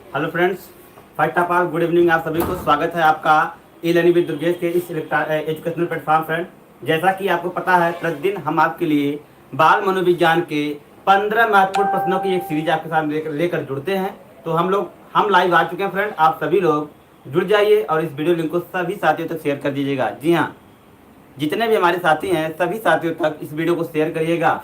Hello friends, first of all good evening. आप सभी को स्वागत है आपका ई लर्निंग विद दुर्गेश के इस एजुकेशनल प्लेटफॉर्म। फ्रेंड, जैसा कि आपको पता है, प्रतिदिन हम आपके लिए बाल मनोविज्ञान के 15 महत्वपूर्ण प्रश्नों की एक सीरीज आपके साथ लेकर जुड़ते हैं। तो हम लाइव आ चुके हैं। फ्रेंड, आप सभी लोग जुड़ जाइए और इस वीडियो लिंक को सभी साथियों तक शेयर कर दीजिएगा। जी हाँ, जितने भी हमारे साथी हैं सभी साथियों तक इस वीडियो को शेयर करिएगा।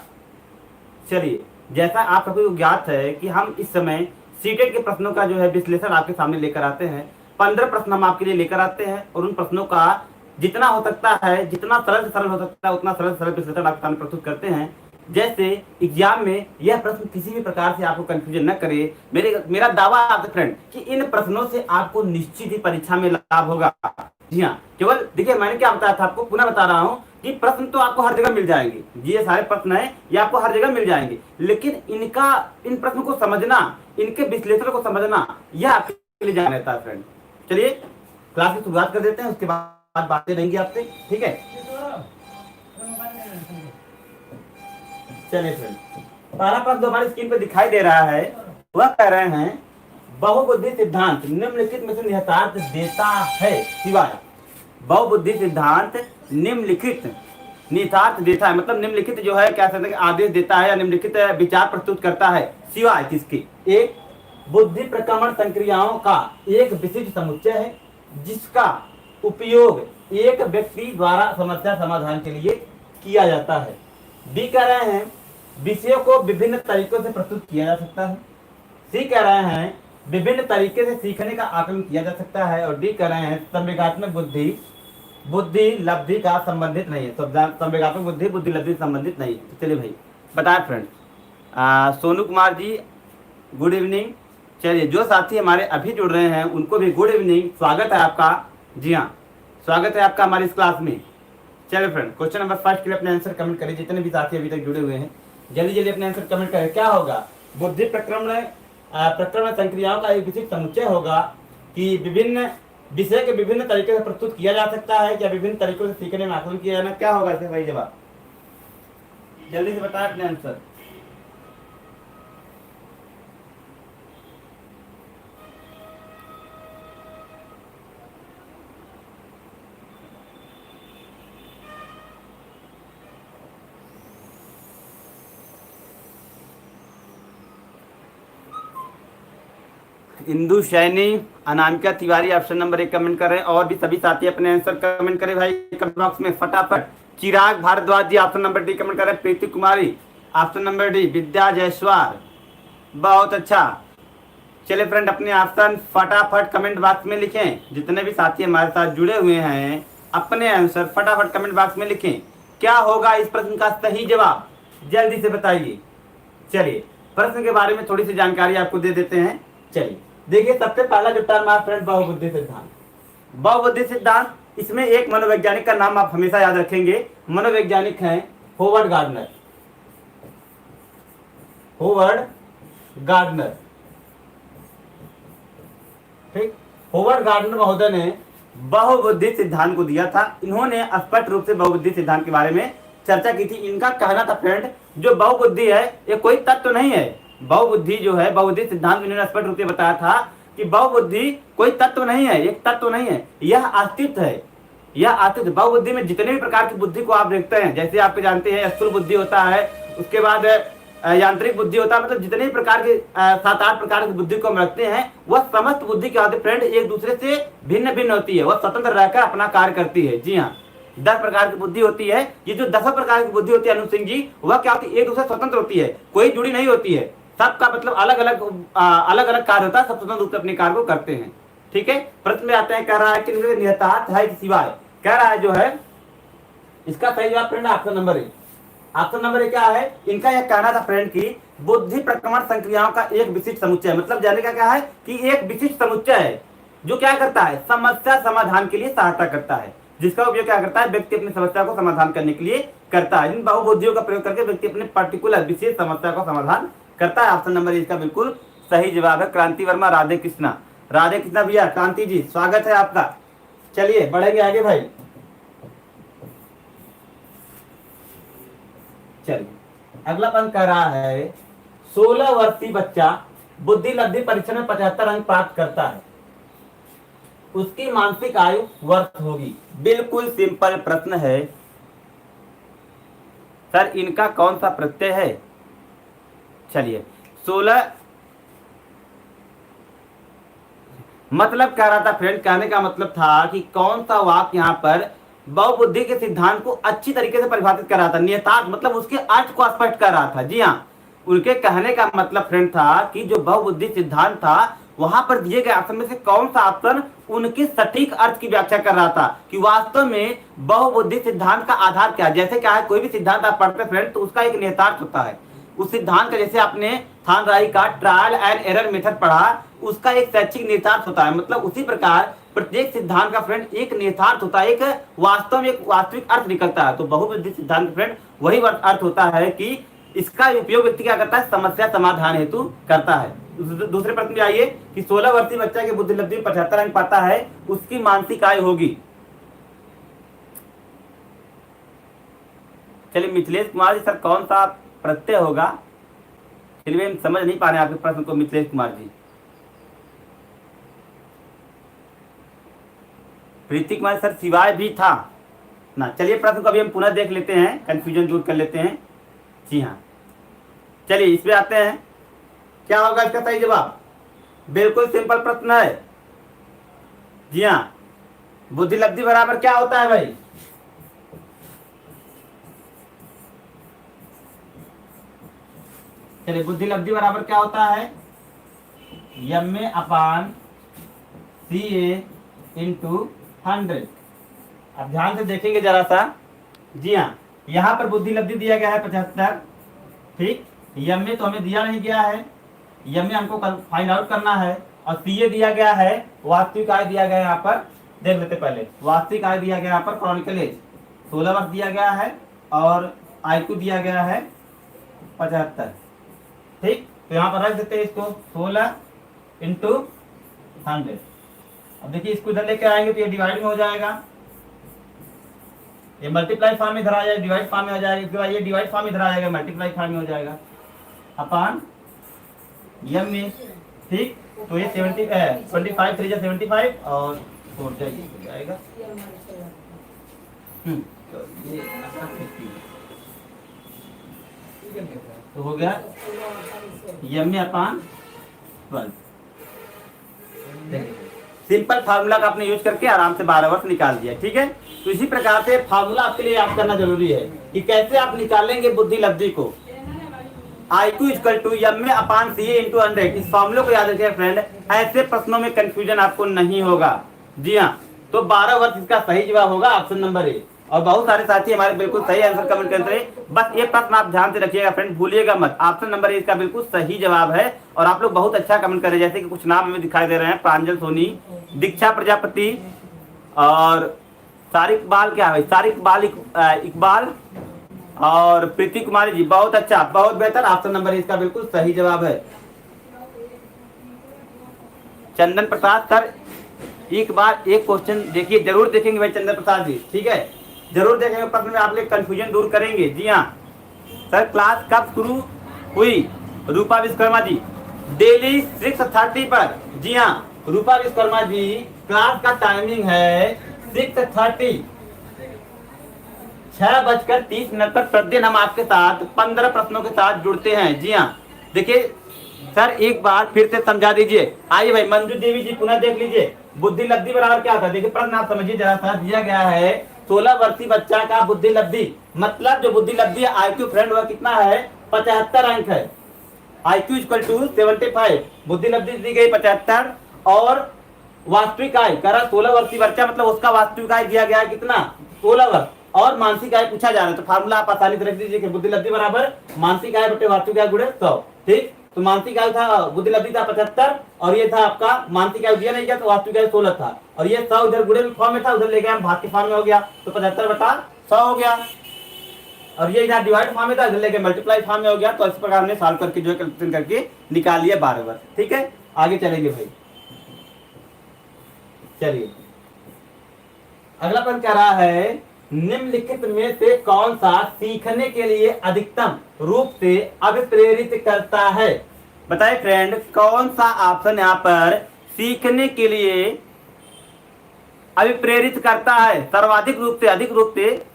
चलिए, जैसा आप सभी को ज्ञात है कि हम इस समय सीटेट के प्रश्नों का जो है विश्लेषण आपके सामने लेकर आते हैं। 15 प्रश्न हम आपके लिए लेकर आते हैं और उन प्रश्नों का जितना हो सकता है, जितना सरल से सरल हो सकता है, उतना सरल से सरल विश्लेषण आपके सामने प्रस्तुत करते हैं। जैसे एग्जाम में यह प्रश्न किसी भी प्रकार से आपको कंफ्यूजन न करे। मेरा दावा आपसे फ्रेंड कि इन प्रश्नों से आपको निश्चित ही परीक्षा में लाभ होगा। जी हाँ, केवल देखिए, मैंने क्या बताया था आपको, पुनः बता रहा हूँ कि प्रश्न तो आपको हर जगह मिल जाएंगे। ये सारे प्रश्न है, ये आपको हर जगह मिल जाएंगे, लेकिन इन प्रश्नों को समझना, इनके विश्लेषण को समझना, यह आपके लिए जान रहता है। फ्रेंड, चलिए क्लास की शुरुआत कर देते हैं, उसके बाद बातें रहेंगी आपसे। ठीक है, चलिए फ्रेंड, पहला प्रश्न जो हमारी स्क्रीन पर दिखाई दे रहा है वह कह रहे हैं, बहुबुद्धि सिद्धांत निम्नलिखित में से निहितार्थ देता है सिवाय। बहुबुद्धि सिद्धांत निम्नलिखित निहितार्थ देता है, मतलब निम्नलिखित जो है क्या कहते हैं, आदेश देता है या निम्नलिखित विचार प्रस्तुत करता है सिवाय किसके। एक, बुद्धि प्रक्रमण संक्रियाओं का एक विशिष्ट समुच्चय है जिसका उपयोग एक व्यक्ति द्वारा समस्या समाधान के लिए किया जाता है। बी कह रहे हैं, विषयों को विभिन्न तरीकों से प्रस्तुत किया जा सकता है। सी कह रहे हैं, विभिन्न तरीके से सीखने का आकलन किया जा सकता है। और डी कह रहे हैं, संवेगात्मक बुद्धि लब्धि का संबंधित नहीं है। संवेगात्मक बुद्धि लब्धि संबंधित नहीं है। तो चलिए भाई बताएं friend. Sonu Kumar ji good evening. चलिए, जो साथी हमारे अभी जुड़ रहे हैं उनको भी गुड इवनिंग, स्वागत है आपका। जी हाँ, स्वागत है आपका हमारी इस क्लास में। चलिए फ्रेंड, क्वेश्चन नंबर 1 के लिए अपने आंसर कमेंट करिए। जितने भी साथी अभी तक जुड़े हुए हैं जल्दी जल्दी अपने आंसर कमेंट करें। क्या होगा? बुद्धि प्रक्रमण संक्रियाओं का एक विशिष्ट समुच्चय होगा कि विभिन्न विषय के विभिन्न तरीके से प्रस्तुत किया जा सकता है या विभिन्न तरीकों से सीखने में आकलन किया जाना। क्या होगा इसका सही जवाब? जल्दी से बताएं अपने answer. Indu Saini, Anamika Tiwari option number 1 comment करें। और भी सभी साथी अपने आंसर कमेंट करें भाई कमेंट बॉक्स में फटाफट। चिराग भारद्वाज जी ऑप्शन नंबर डी कमेंट करें। प्रीति कुमारी ऑप्शन नंबर डी। विद्या जायसवाल, बहुत अच्छा। चलिए फ्रेंड, अपने ऑप्शन फटाफट कमेंट बॉक्स में लिखें। जितने भी साथी हमारे साथ जुड़े हुए हैं अपने आंसर फटाफट कमेंट बॉक्स में लिखें। क्या होगा इस प्रश्न का सही जवाब? जल्दी से बताइए। चलिए, प्रश्न के बारे में थोड़ी सी जानकारी आपको दे देते हैं। चलिए देखिए, सबसे पहला जो टर्म है फ्रेंड, बहुबुद्धि सिद्धांत। बहुबुद्धि सिद्धांत, इसमें एक मनोवैज्ञानिक का नाम आप हमेशा याद रखेंगे। मनोवैज्ञानिक हैं होवर्ड गार्डनर। होवर्ड गार्डनर, ठीक। होवर्ड गार्डनर महोदय ने बहुबुद्धि सिद्धांत को दिया था। इन्होंने स्पष्ट रूप से बहुबुद्धि सिद्धांत के बारे में चर्चा की थी। इनका कहना था फ्रेंड, जो बहुबुद्धि है ये कोई तत्व नहीं है। बहुबुद्धि जो है, बहुबुद्धि सिद्धांत में इन्होंने स्पष्ट रूप से बताया था कि बहुबुद्धि कोई तत्व नहीं है, एक तत्व नहीं है, यह अस्तित्व है। यह अस्तित्व, बहुबुद्धि में जितने भी प्रकार की बुद्धि को आप देखते हैं, जैसे आप जानते हैं स्थूल बुद्धि होता है, उसके बाद यांत्रिक बुद्धि होता है, मतलब जितने भी प्रकार के 7-8 प्रकार की बुद्धि को हम रखते हैं, वह समस्त बुद्धि क्या होती है फ्रेंड, एक दूसरे से भिन्न भिन्न होती है। वह स्वतंत्र रहकर अपना कार्य करती है। जी हाँ, 10 प्रकार की बुद्धि होती है। ये जो 10 प्रकार की बुद्धि होती है अनु सिंह जी, वह क्या होती है, एक दूसरे स्वतंत्र होती है, कोई जुड़ी नहीं होती है। सबका मतलब अलग अलग कार्य होता है, सब स्वतंत्र रूप से अपने कार्य को करते हैं। ठीक है, प्रश्न में आते हैं, कह रहा है कि निहितार्थ है कि सिवाय। कह रहा है जो है इसका सही जवाब friend option number A. Option number A क्या है? इनका यह कहना था फ्रेंड की बुद्धि प्रक्रमण संक्रियाओं का एक विशिष्ट समुच्चय है। मतलब जाने का क्या है कि एक विशिष्ट समुच्चय है जो क्या करता है, समस्या समाधान के लिए सहायता करता है, जिसका उपयोग क्या करता है, व्यक्ति अपनी समस्या को समाधान करने के लिए करता है। इन बहुबुद्धियों का प्रयोग करके व्यक्ति अपने पर्टिकुलर विशेष समस्या का समाधान करता है। ऑप्शन नंबर इसका बिल्कुल सही जवाब है। क्रांति वर्मा, राधे कृष्णा, राधे कृष्णा भैया, क्रांति जी स्वागत है आपका। चलिए बढ़ेंगे आगे भाई। चलिए अगला प्रश्न कह रहा है, 16 वर्षीय बच्चा बुद्धि लब्धि परीक्षा में 75 अंक प्राप्त करता है, उसकी मानसिक आयु वर्ष होगी। बिल्कुल सिंपल प्रश्न है सर, इनका कौन सा प्रत्यय है? चलिए 16, मतलब कह रहा था फ्रेंड, कहने का मतलब था कि कौन सा वाक्य यहाँ पर बहुबुद्धि के सिद्धांत को अच्छी तरीके से परिभाषित कर रहा था, नियतार्थ मतलब उसके अर्थ को स्पष्ट कर रहा था। जी हाँ, उनके कहने का मतलब फ्रेंड था कि जो बहुबुद्धि सिद्धांत था वहां पर दिए गए ऑप्शन में से कौन सा ऑप्शन उनके सटीक अर्थ की व्याख्या कर रहा था कि वास्तव में बहुबुद्धि सिद्धांत का आधार क्या है। जैसे क्या है, कोई भी सिद्धांत आप पढ़ते फ्रेंड तो उसका एक नियतार्थ होता है, उस सिद्धांत का, जैसे आपने थान राय का ट्रायल एंड एरर मेथड पढ़ा, उसका एक शैक्षिक नियतार्थ होता है। मतलब उसी प्रकार प्रत्येक सिद्धांत का फ्रेंड एक नियतार्थ होता है, एक वास्तव में एक वास्तविक अर्थ निकलता है। तो बहुबुद्धि सिद्धांत फ्रेंड वही अर्थ होता है कि इसका उपयोग व्यक्ति क्या करता है, समस्या समाधान हेतु करता है। दूसरे प्रश्न में आइए कि 16 वर्षीय बच्चा की बुद्धि लब्धि में 75 अंक पाता है, उसकी मानसिक आयु होगी। चलिए मिथिलेश कुमार जी, सर कौन सा प्रत्यय होगा? चलिए हम समझ नहीं पा रहे आपके प्रश्न को मिथिलेश कुमार जी। प्रीति कुमार सर सिवाय भी था ना। चलिए प्रश्न को अभी हम पुनः देख लेते हैं, कंफ्यूजन दूर कर लेते हैं। जी हाँ, चलिए इसमें आते हैं, क्या होगा इसका सही जवाब? बिल्कुल सिंपल प्रश्न है। जी हाँ, बुद्धि लब्धि बराबर क्या होता है भाई? चलिए बुद्धि लब्धि बराबर क्या होता है? एम अपान सी ए इंटू 100। अब ध्यान से देखेंगे जरा सा। जी हाँ, यहाँ पर बुद्धि लब्धि दिया गया है 75, ठीक। एम में तो हमें दिया नहीं गया है, एम में हमको फाइंड आउट करना है, और सी ए दिया गया है, वास्तविक आय दिया गया है। यहाँ पर देख लेते पहले, वास्तविक आय दिया गया यहाँ पर क्रॉनिकल एज 16 वर्ष दिया गया है, और IQ दिया गया है 75, ठीक। तो यहाँ पर रख देते हैं इसको 16 इंटू 100। अब देखिए इसको इधर लेके आएंगे तो ये डिवाइड में हो जाएगा, ये मल्टीप्लाई फॉर्म में इधर आ जाएगा, डिवाइड फॉर्म में हो जाएगा। इसके बाद ये डिवाइड फॉर्म में इधर आ जाएगा, मल्टीप्लाई फॉर्म में हो जाएगा अपान एम में, ठीक। तो ये 25 3 75 और 4 हो जाएगा। तो हो गया एम में अपान 12। सिंपल फार्मूला का आपने यूज करके आराम से 12 वर्ष निकाल दिया, ठीक है। तो इसी प्रकार से फार्मूला आपके लिए याद करना जरूरी है कि कैसे आप निकालेंगे बुद्धि लब्धि को। IQ इक्वल टू एम में अपान सी ए इंटू 100। इस फार्मूले को याद रखिए फ्रेंड, ऐसे प्रश्नों में कंफ्यूजन आपको नहीं होगा। जी हाँ, तो 12 वर्ष इसका सही जवाब होगा ऑप्शन नंबर ए। और बहुत सारे साथी हमारे बिल्कुल सही आंसर कमेंट करते हैं। बस ये प्रश्न आप ध्यान से रखिएगा फ्रेंड, भूलिएगा मत, ऑप्शन नंबर ए इसका बिल्कुल सही जवाब है। और आप लोग बहुत अच्छा कमेंट कर रहे हैं, जैसे कि कुछ नाम हमें दिखाई दे रहे हैं, प्रांजल सोनी, दीक्षा प्रजापति, और सारिक बाल, क्या है सारिक बाल इकबाल, और प्रीति कुमारी जी, बहुत अच्छा, बहुत बेहतर, ऑप्शन नंबर ए इसका बिल्कुल सही जवाब है। चंदन प्रसाद सर, एक बार एक क्वेश्चन देखिए, जरूर देखेंगे भाई चंदन प्रसाद जी, ठीक है, जरूर देखेंगे, प्रश्न में आप लोग कंफ्यूजन दूर करेंगे। जी हाँ सर, क्लास कब शुरू हुई? रूपा विश्वकर्मा जी, डेली 6:30 पर। जी हाँ रूपा विश्वकर्मा जी, क्लास का टाइमिंग है 6:30, 6:30 पर प्रतिदिन हम आपके साथ 15 प्रश्नों के साथ जुड़ते हैं। जी हाँ, देखिए सर एक बार फिर से समझा दीजिए। आइए भाई मंजू देवी जी पुनः देख लीजिए, बुद्धि लब्धि बराबर क्या था? देखिए प्रश्न आप समझिए जरा सा, दिया गया है 16 वर्षीय बच्चा का बुद्धि लब्धि, मतलब जो बुद्धि लब्धि है IQ फ्रेंड वह कितना है? 75 अंक है। IQ इक्वल टू 75, बुद्धि लब्धि दी गई 75, और वास्तविक आय कह रहा 16 वर्षीय बच्चा, मतलब उसका वास्तविक आय दिया गया है कितना? 16 वर्ष, और मानसिक आय पूछा जा रहा है। तो फार्मूला आप आसानी से रख दीजिए कि बुद्धि लब्धि बराबर मानसिक आय बटे वास्तविक आय गुणे 100, ठीक। तो मानसिक आयु था, बुद्धि लब्धि था 75, और ये था आपका मानसिक आयु दिया नहीं गया तो वास्तविक आयु 16 था, और ये 100 उधर गुणे फॉर्म में था, उधर ले गए हम भाग के फॉर्म में हो गया, तो 75/100 हो गया, और ये इधर डिवाइड फॉर्म में था, इधर लेके मल्टीप्लाई फॉर्म में हो गया। तो इस प्रकार हमने सॉल्व करके जो है कैलकुलेशन करके निकाल लिया 12 वर्ष, ठीक है। आगे चलेंगे भाई, चलिए अगला प्रश्न कह रहा है, निम्नलिखित में से कौन सा सीखने के लिए अधिकतम रूप से अभिप्रेरित करता है? बताइए फ्रेंड, कौन सा ऑप्शन यहाँ पर सीखने के लिए अभिप्रेरित करता है, सर्वाधिक रूप से, अधिक रूप से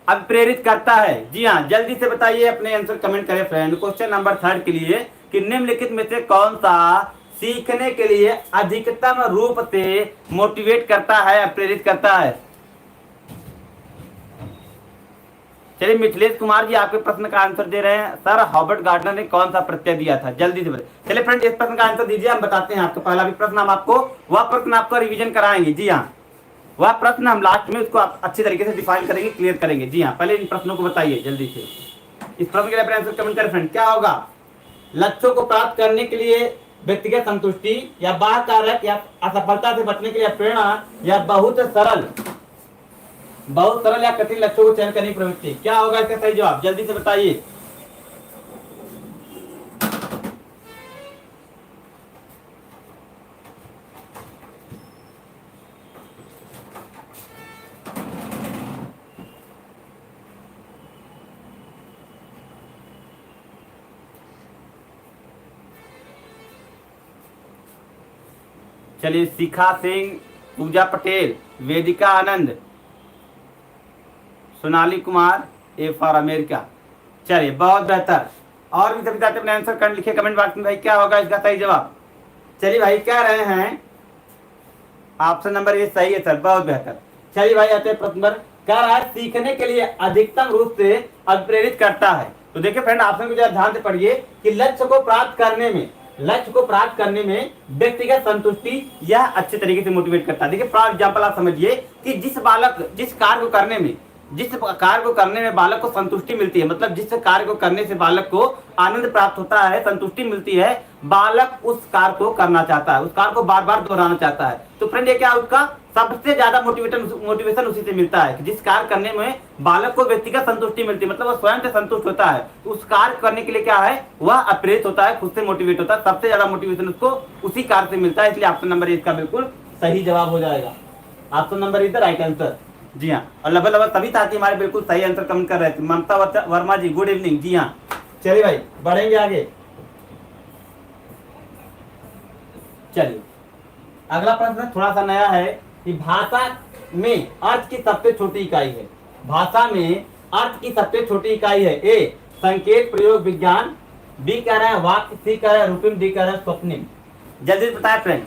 अभिप्रेरित करता है? जी हाँ, जल्दी से बताइए, अपने आंसर कमेंट करें फ्रेंड। क्वेश्चन नंबर 3 के लिए कि निम्नलिखित में से कौन सा सीखने के लिए अधिकतम रूप से मोटिवेट करता है, प्रेरित करता है? चलिए मिथिलेश कुमार जी आपके प्रश्न का आंसर दे रहे हैं। सर हॉबर्ट गार्डनर ने कौन सा प्रत्यय दिया था? जल्दी से बताइए। चलिए फ्रेंड, इस प्रश्न का आंसर दीजिए, हम बताते हैं आपको। पहला भी प्रश्न हम आपको वह प्रश्न आपको रिवीजन कराएंगे। जी हाँ, वह प्रश्न हम लास्ट में उसको अच्छी तरीके से डिफाइन करेंगे, क्लियर करेंगे। जी हाँ, पहले इन प्रश्नों को बताइए जल्दी से। इस प्रश्न के लिए अपने आंसर कमेंट करें फ्रेंड। क्या होगा? लक्ष्यों को प्राप्त करने के लिए व्यक्तिगत संतुष्टि, या बाह्य कारक, या असफलता से बचने के लिए प्रेरणा, या बहुत सरल या कठिन लक्ष्यों को चयन करने की प्रवृत्ति? क्या होगा इसका सही जवाब? जल्दी से बताइए। चलिए, Shikha Singh, Puja Patel, Vedika Anand, Sonali Kumar, A for America. चलिए, बहुत बेहतर। और भी सभी साथी अपने आंसर कर लिखे कमेंट बॉक्स में। भाई क्या होगा इसका सही जवाब? चलिए भाई, कह रहे हैं ऑप्शन नंबर ए सही है सर, बहुत बेहतर। चलिए भाई, आते हैं प्रश्न पर। कह रहा है सीखने के लिए अधिकतम रूप से अभिप्रेरित करता है। तो देखिए फ्रेंड, ऑप्शन को जरा ध्यान से पढ़िए कि लक्ष्य को प्राप्त करने में व्यक्तिगत संतुष्टि यह अच्छे तरीके से मोटिवेट करता है। देखिए फॉर एग्जाम्पल आप समझिए कि जिस कार्य को करने में बालक को संतुष्टि मिलती है, मतलब जिस कार्य को करने से बालक को आनंद प्राप्त होता है, संतुष्टि मिलती है, बालक उस कार्य को करना चाहता है, उस कार्य को बार बार दोहराना चाहता है। तो फ्रेंड ये क्या, उसका सबसे ज्यादा मोटिवेशन उसी से मिलता है कि जिस कार्य करने में बालक को व्यक्तिगत संतुष्टि मिलती है, मतलब वो स्वयं से संतुष्ट होता है, तो उस कार्य करने के लिए क्या है, वह अप्रेरित होता है, खुद से मोटिवेट होता है। सबसे ज्यादा मोटिवेशन उसको उसी कार्य से मिलता है। इसलिए ऑप्शन नंबर इसका बिल्कुल सही जवाब हो जाएगा। Option number is the right answer. जी हाँ, और लगभग सभी साथी हमारे बिल्कुल सही आंसर कमेंट कर रहे थे। ममता वर्मा जी, गुड इवनिंग। जी हाँ, चलिए भाई बढ़ेंगे आगे। चलिए, अगला प्रश्न थोड़ा सा नया है कि भाषा में अर्थ की सबसे छोटी इकाई है। भाषा में अर्थ की सबसे छोटी इकाई है। ए संकेत प्रयोग विज्ञान, बी कह रहे हैं वाक्य, सी कह रहे हैं रूपिम, डी कह रहे हैं स्वप्निम। जल्दी से बताएं फ्रेंड,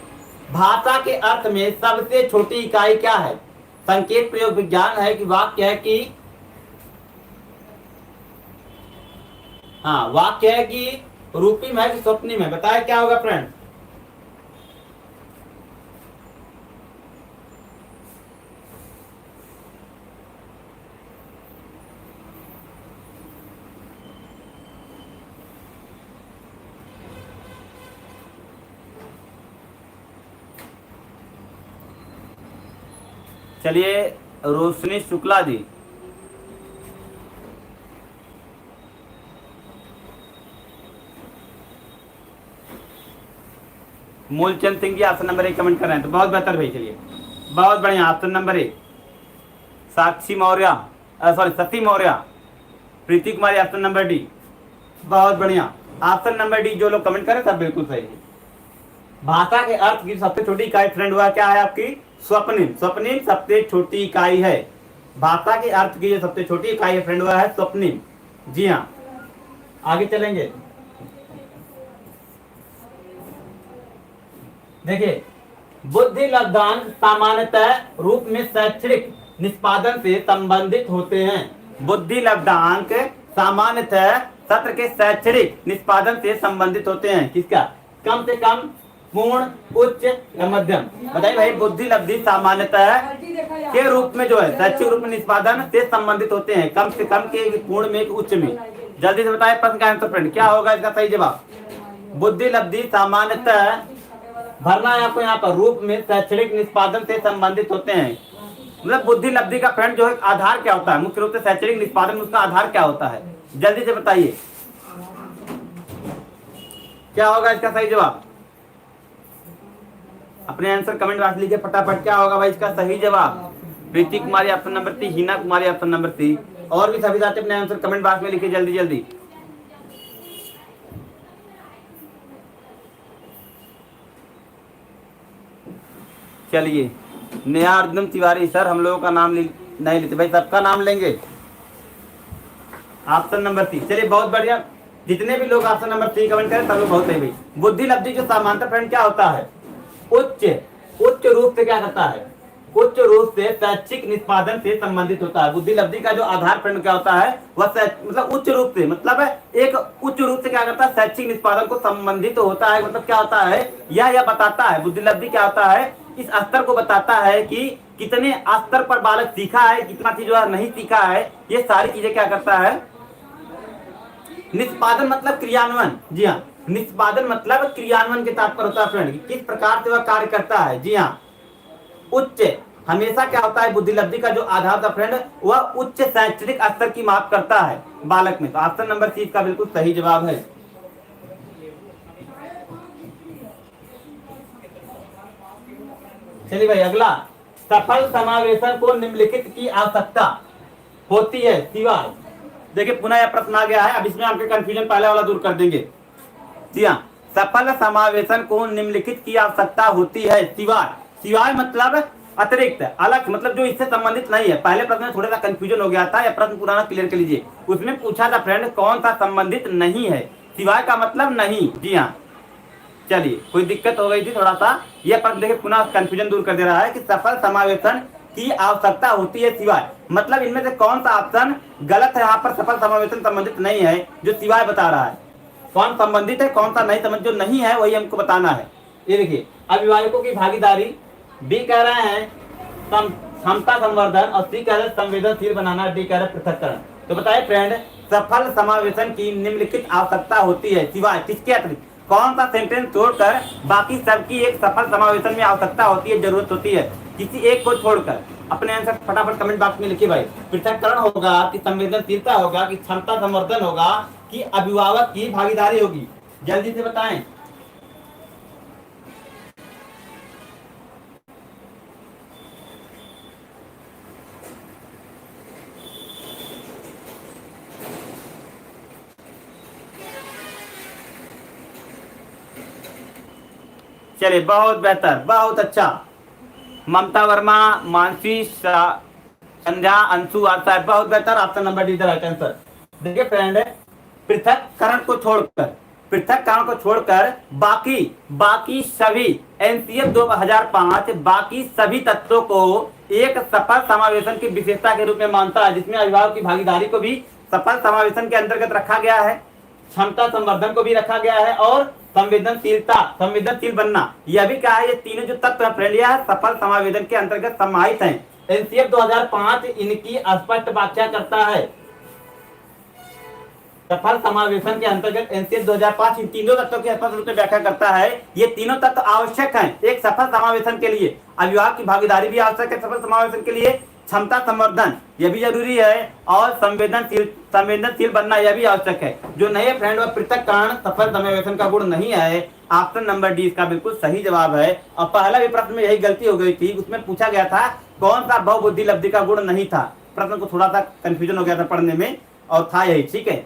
भाषा के अर्थ में सबसे छोटी इकाई क्या है? संकेत प्रयोग विज्ञान है कि वाक्य है कि हाँ, वाक्य है कि रूपिम है कि स्वप्निम है? बताया क्या होगा फ्रेंड? चलिए, रोशनी Shukla ji, Moolchand Singh ji option number 1 comment कर रहे हैं, तो बहुत बेहतर भाई। चलिए, बहुत बढ़िया, ऑप्शन नंबर 1। साक्षी मौर्य, सॉरी सती मौर्य, प्रीति कुमारी ऑप्शन नंबर डी। बहुत बढ़िया, ऑप्शन नंबर डी जो लोग कमेंट करें सब बिल्कुल सही है। भाषा के अर्थ की सबसे छोटी इकाई फ्रेंड हुआ क्या है आपकी? स्वप्निम। स्वप्निम सबसे छोटी इकाई है। भाषा के अर्थ की जो सबसे छोटी इकाई है फ्रेंड हुआ है स्वप्निम। जी हाँ, आगे चलेंगे। देखिए, बुद्धि लब्धांक सामान्यतः रूप में शैक्षणिक निष्पादन से संबंधित होते हैं। बुद्धि लब्धांक सामान्यतः सत्र के शैक्षणिक निष्पादन से संबंधित होते हैं। किसका? कम से कम, पूर्ण, उच्च या मध्यम? बताइए भाई, बुद्धि लब्धि सामान्यतः के रूप में जो है शैक्षिक रूप में निष्पादन से संबंधित होते हैं, कम से कम के, पूर्ण में, उच्च में? जल्दी से बताएं प्रश्न का आंसर फ्रेंड, क्या होगा इसका सही जवाब? बुद्धि लब्धि सामान्यतः भरना है आपको यहाँ पर, रूप में शैक्षणिक निष्पादन से संबंधित होते हैं। मतलब बुद्धि लब्धि का फ्रेंड जो है आधार क्या होता है? मुख्य रूप से शैक्षणिक निष्पादन, उसका आधार क्या होता है? जल्दी से बताइए, क्या होगा इसका सही जवाब? अपने आंसर कमेंट बॉक्स लिखिए फटाफट। क्या होगा भाई इसका सही जवाब? प्रीति कुमारी ऑप्शन नंबर 3, हिना कुमारी ऑप्शन नंबर 3, और भी सभी साथी अपने आंसर कमेंट बॉक्स में लिखिए जल्दी जल्दी। चलिए, नेहा अर्जुन तिवारी सर, हम लोगों का नाम नहीं लेते भाई, सबका नाम लेंगे। Option number 3। चलिए बहुत बढ़िया, जितने भी लोग ऑप्शन नंबर 3 कमेंट करें सब लोग बहुत है भाई। बुद्धि लब्धि जो समांतर फ्रेंड क्या होता है? उच्च उच्च रूप से क्या करता है? उच्च रूप से शैक्षिक निष्पादन से संबंधित होता है। बुद्धि लब्धि का जो आधार फ्रेंड क्या होता है? वह मतलब उच्च रूप से, मतलब एक उच्च रूप से क्या करता है? शैक्षिक निष्पादन को संबंधित होता है। मतलब क्या होता है? यह बताता है, बुद्धि लब्धि क्या होता है? इस स्तर को बताता है कि कितने स्तर पर बालक सीखा है, कितना चीज जो नहीं सीखा है। ये सारी चीजें क्या करता है? निष्पादन मतलब क्रियान्वयन। जी हाँ, निष्पादन मतलब क्रियान्वयन के तात्पर्य होता है फ्रेंड, किस प्रकार से वह कार्य करता है। जी हाँ, उच्च हमेशा क्या होता है? बुद्धि लब्धि का जो आधार था फ्रेंड, वह उच्च शैक्षणिक स्तर की माप करता है बालक में। तो ऑप्शन नंबर 3 का बिल्कुल सही जवाब है। चलिए भाई अगला, सफल समावेशन को निम्नलिखित की आवश्यकता होती है सिवाय। देखिए पुनः यह प्रश्न आ गया है, अब इसमें आपके कंफ्यूजन पहले वाला दूर कर देंगे। जी हाँ, सफल समावेशन को निम्नलिखित की आवश्यकता होती है सिवाय। सिवाय मतलब अतिरिक्त, अलग, मतलब जो इससे संबंधित नहीं है। पहले प्रश्न में थोड़ा सा कंफ्यूजन हो गया था, यह प्रश्न पुराना क्लियर कर लीजिए। उसमें पूछा था फ्रेंड कौन सा संबंधित नहीं है, सिवाय का मतलब नहीं। जी हाँ, चलिए कोई दिक्कत हो गई थी थोड़ा सा, यह प्रश्न देखिए पुनः कंफ्यूजन दूर कर दे रहा है कि सफल समावेशन की आवश्यकता होती है सिवाय, मतलब इनमें से कौन सा ऑप्शन गलत है? यहाँ पर सफल समावेशन संबंधित नहीं है, जो सिवाय बता रहा है। कौन संबंधित है, कौन सा नहीं समझ, जो नहीं है वही हमको बताना है। ये देखिए, अभिभावकों की भागीदारी, बी कह रहे हैं क्षमता संवर्धन, और सी कह रहे हैं संवेदनशील बनाना, डी कह रहे हैं पृथक्करण। तो बताइए फ्रेंड, सफल समावेशन की निम्नलिखित आवश्यकता होती है सिवाय किसके अतिरिक्त? कौन सा सेंटेंस छोड़कर बाकी सबकी एक सफल समावेशन में आवश्यकता होती है, जरूरत होती है? किसी एक को छोड़कर अपने आंसर फटाफट कमेंट बॉक्स में लिखिए भाई। पृथक्करण होगा कि संवेदनशीलता होगा कि क्षमता संवर्धन होगा कि अभिभावक की भागीदारी होगी? जल्दी से बताएं। चलिए बहुत बेहतर, बहुत अच्छा। ममता वर्मा, मानसी, संध्या, अंशु, आशा, बहुत बेहतर। Option number D the right answer. देखिए फ्रेंड, पृथक्करण को छोड़कर, पृथक्करण को छोड़कर बाकी बाकी सभी एनसीएफ 2005 बाकी सभी तत्वों को एक सफल समावेशन की विशेषता के रूप में मानता है, जिसमें अभिभावक की भागीदारी को भी सफल समावेशन के अंतर्गत रखा गया है, क्षमता संवर्धन को भी रखा गया है, और संवेदनशीलता, संवेदनशील बनना, यह भी कहा है। ये तीनों जो तत्व फ्रेंड यह सफल समावेदन के अंतर्गत समाहित हैं। एनसीएफ 2005 इनकी स्पष्ट व्याख्या करता है। सफल समावेशन के अंतर्गत एनसीएफ 2005 इन तीनों तत्वों की स्पष्ट रूप से व्याख्या करता है। ये तीनों तत्व आवश्यक हैं एक सफल समावेशन के लिए। अभिभावक की भागीदारी भी आवश्यक है सफल समावेशन के लिए, क्षमता संवर्धन यह भी जरूरी है, और संवेदनशील बनना यह भी आवश्यक है। जो नहीं है फ्रेंड वह पृथक्करण सफल समावेशन का गुण नहीं है। ऑप्शन नंबर डी इसका बिल्कुल सही जवाब है। और पहला भी प्रश्न में यही गलती हो गई थी, उसमें पूछा गया था कौन सा बहुबुद्धि लब्धि का गुण नहीं था। प्रश्न को थोड़ा सा कंफ्यूजन हो गया था पढ़ने में, और था यही। ठीक है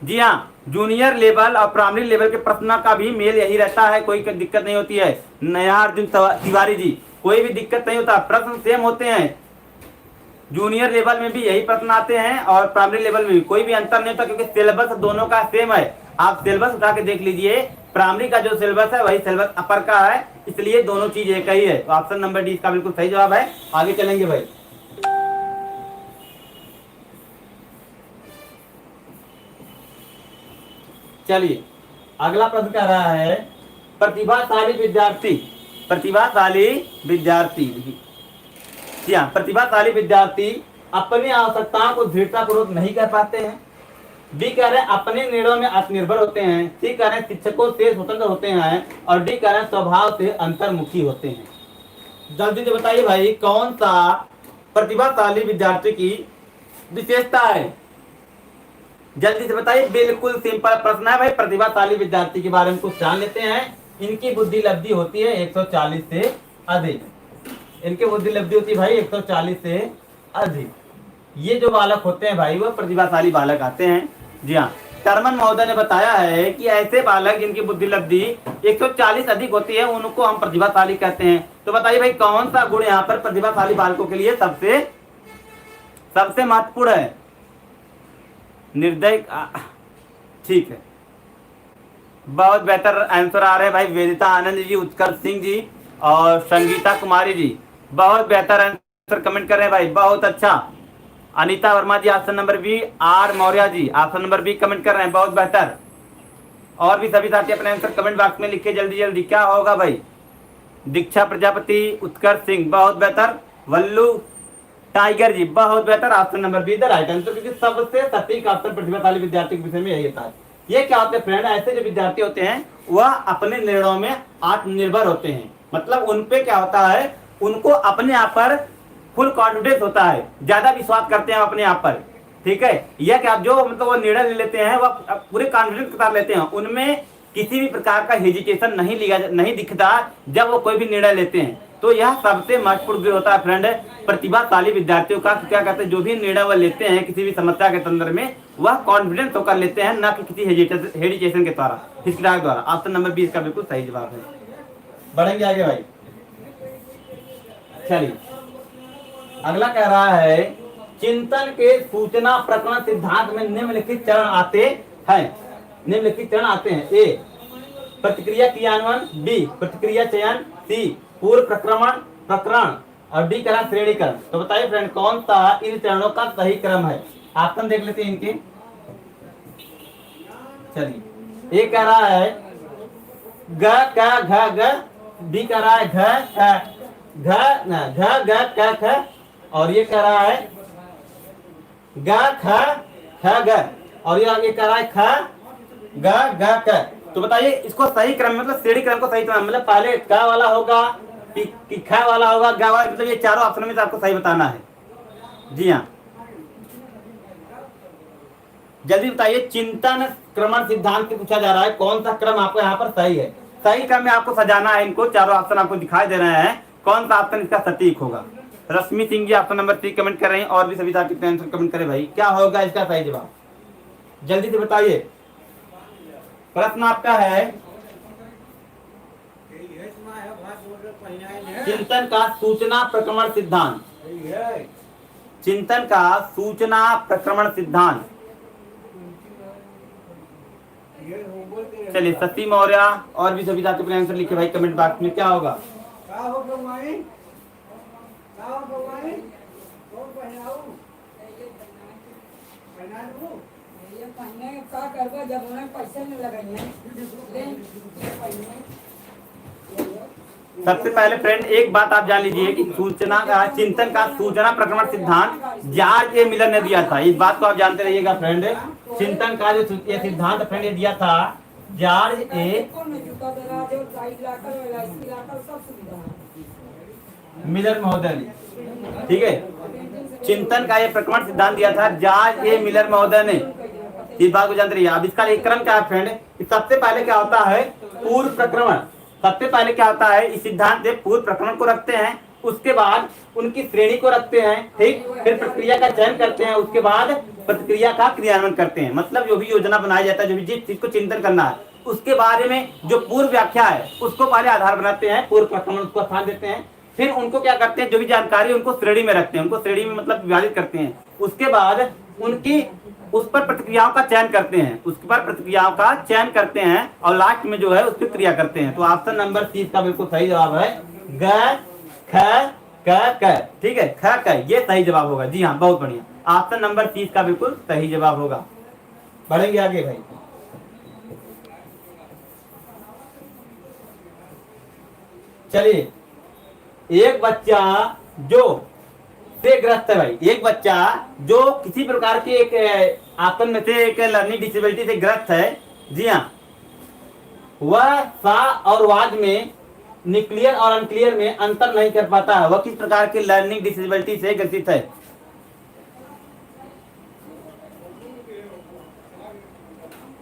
जी हाँ, जूनियर लेवल और प्राइमरी लेवल के प्रश्न का भी मेल यही रहता है, कोई दिक्कत नहीं होती है। नेहा अर्जुन तिवारी जी, कोई भी दिक्कत नहीं होता, प्रश्न सेम होते हैं। जूनियर लेवल में भी यही प्रश्न आते हैं और प्राइमरी लेवल में भी कोई भी अंतर नहीं होता, क्योंकि सिलेबस दोनों का सेम है। आप सिलेबस उठा के देख लीजिए, प्राइमरी का जो सिलेबस है वही सिलेबस अपर का है, इसलिए दोनों चीज एक ही है। तो ऑप्शन नंबर डी इसका बिल्कुल सही जवाब है। आगे चलेंगे भाई। चलिए अगला प्रश्न कह रहा है, प्रतिभाशाली विद्यार्थी, प्रतिभाशाली विद्यार्थी, जी हाँ, प्रतिभाशाली विद्यार्थी अपनी आवश्यकताओं को दृढ़तापूर्वक नहीं कर पाते हैं। बी कह रहे हैं अपने निर्णयों में आत्मनिर्भर होते हैं। सी कह रहे हैं शिक्षकों से स्वतंत्र होते हैं, और डी कह रहे हैं स्वभाव से अंतर्मुखी होते हैं। जल्दी से बताइए भाई, कौन सा प्रतिभाशाली विद्यार्थी की विशेषता है? जल्दी से बताइए। बिल्कुल सिंपल प्रश्न है भाई, प्रतिभाशाली विद्यार्थी के बारे में कुछ जान लेते हैं। इनकी बुद्धि लब्धि होती है 140 से अधिक, इनकी बुद्धि लब्धि होती है भाई 140 से अधिक। ये जो बालक होते हैं भाई, वो प्रतिभाशाली बालक आते हैं। जी हाँ, टर्मन महोदय ने बताया है कि ऐसे बालक जिनकी बुद्धि लब्धि 140 अधिक होती है उनको हम प्रतिभाशाली कहते हैं। तो बताइए भाई कौन सा गुण यहाँ पर प्रतिभाशाली बालकों के लिए सबसे सबसे महत्वपूर्ण है? निर्दय, ठीक है, बहुत बेहतर आंसर आ रहे हैं भाई। वेदिता आनंद जी, उत्कर्ष सिंह जी और संगीता कुमारी जी बहुत बेहतर आंसर कमेंट कर रहे हैं भाई, बहुत अच्छा। Anita Verma ji option number B, R Maurya ji option number B comment कर रहे हैं, बहुत बेहतर। और भी सभी साथी अपने आंसर कमेंट बॉक्स में लिखिए जल्दी जल्दी, क्या होगा भाई? दीक्षा प्रजापति, उत्कर्ष सिंह बहुत बेहतर, वल्लू टाइगर जी बहुत बेहतर, option number be the right answer, क्योंकि सबसे सटीक ऑप्शन प्रतिभाशाली विद्यार्थी के विषय में यही था। ये क्या होते हैं फ्रेंड, ऐसे जो विद्यार्थी होते हैं वह अपने निर्णयों में आत्मनिर्भर होते हैं। मतलब उन पे क्या होता है, उनको अपने आप पर फुल कॉन्फिडेंस होता है, ज्यादा विश्वास करते हैं अपने आप पर। ठीक है, यह क्या जो मतलब वो निर्णय ले लेते हैं वह पूरे कॉन्फिडेंस के साथ लेते हैं, उनमें किसी भी प्रकार का हेजिटेशन नहीं दिखता जब वो कोई भी निर्णय लेते हैं। तो यह सबसे महत्वपूर्ण गुण होता है फ्रेंड प्रतिभाशाली विद्यार्थियों का। क्या कहते हैं, जो भी निर्णय वह लेते हैं किसी भी समस्या के संदर्भ में वह कॉन्फिडेंस होकर लेते हैं, न कि किसी हेजिटेशन के द्वारा, हिचकिचाहट द्वारा। ऑप्शन नंबर 20 का बिल्कुल सही जवाब है। बढ़ेंगे आगे भाई, चलिए अगला कह रहा है चिंतन के सूचना प्रकरण सिद्धांत में निम्नलिखित चरण आते हैं। निम्नलिखित चरण आते हैं: ए प्रतिक्रिया क्रियान्वयन, बी प्रतिक्रिया चयन, सी पूर्व प्रकरण और डी करा श्रेणीकरण। तो बताइए फ्रेंड कौन सा इन चरणों का सही क्रम है? ऑप्शन देख लेते हैं इनके। चलिए, ए कह रहा है ग क घ ग, बी कह रहा है घ ग ख, और ये कह रहा है ग ख ख ग, और ये आगे कह रहा है ख ग ग क। तो बताइए इसको सही क्रम मतलब श्रेणी क्रम को सही क्रम मतलब पहले क वाला होगा कि ख वाला होगा, ग वाला, मतलब ये चारों ऑप्शन में से आपको सही बताना है। जी हाँ, जल्दी बताइए। चिंतन क्रमण सिद्धांत से पूछा जा रहा है कौन सा क्रम आपको यहाँ पर सही है? सही क्रम में आपको सजाना है इनको, चारों ऑप्शन आपको दिखाई दे रहे हैं, कौन सा ऑप्शन इसका सटीक होगा? Rashmi Singh ji option number 3 comment कर रहे हैं, और भी सभी साथी आंसर कमेंट करें भाई, क्या होगा इसका सही जवाब? जल्दी से बताइए। प्रश्न आपका है चिंतन का सूचना प्रक्रमण सिद्धांत। चिंतन का सूचना प्रक्रमण सिद्धांत। चलिए शशि मौर्य और भी सभी साथी अपने आंसर लिखे भाई कमेंट बॉक्स में, क्या होगा? सबसे पहले फ्रेंड एक बात आप जान लीजिए कि सूचना का चिंतन का सूचना प्रक्रमण सिद्धांत जॉर्ज ए मिलर ने दिया था। इस बात को आप जानते रहिएगा फ्रेंड। चिंतन का जो ये सिद्धांत फ्रेंड ये दिया था जॉर्ज ए मिलर महोदय ने। ठीक है, चिंतन का ये प्रक्रमण सिद्धांत दिया था जॉर्ज ए मिलर महोदय ने। इस बात को जानते रहिए। अब इसका एक क्रम क्या है फ्रेंड, सबसे पहले क्या होता है पूर्व प्रक्रमण। सबसे पहले क्या होता है इस सिद्धांत से पूर्व प्रकरण को रखते हैं, उसके बाद उनकी श्रेणी को रखते हैं, ठीक, फिर प्रक्रिया का चयन करते हैं, उसके बाद प्रतिक्रिया का क्रियान्वयन करते हैं। मतलब जो भी योजना बनाया जाता है, जो भी जिस चीज को चिंतन करना है उसके बारे में जो पूर्व व्याख्या है उसको पहले आधार बनाते हैं, पूर्व प्रकरण उसको स्थान देते हैं, फिर उनको क्या करते हैं जो भी जानकारी उनको श्रेणी में रखते हैं, उनको श्रेणी में मतलब विभाजित करते हैं, उसके बाद उनकी उस पर प्रतिक्रियाओं का चयन करते हैं, उसके बाद प्रतिक्रियाओं का चयन करते हैं और लास्ट में जो है उसकी क्रिया करते हैं। तो ऑप्शन नंबर 30 का बिल्कुल सही जवाब है ग ख क। ठीक है, ख क ये सही जवाब होगा। जी हाँ, बहुत बढ़िया, ऑप्शन नंबर 30 का बिल्कुल सही जवाब होगा। बढ़ेंगे आगे भाई। चलिए, एक बच्चा जो से ग्रस्त है भाई, एक बच्चा जो किसी प्रकार की एक आसन में से एक लर्निंग डिसेबिलिटी से ग्रस्त है। जी हाँ, वह सा और वाद में न्यूक्लियर और अनक्लियर में अंतर नहीं कर पाता है। वह किस प्रकार की लर्निंग डिसेबिलिटी से ग्रसित है?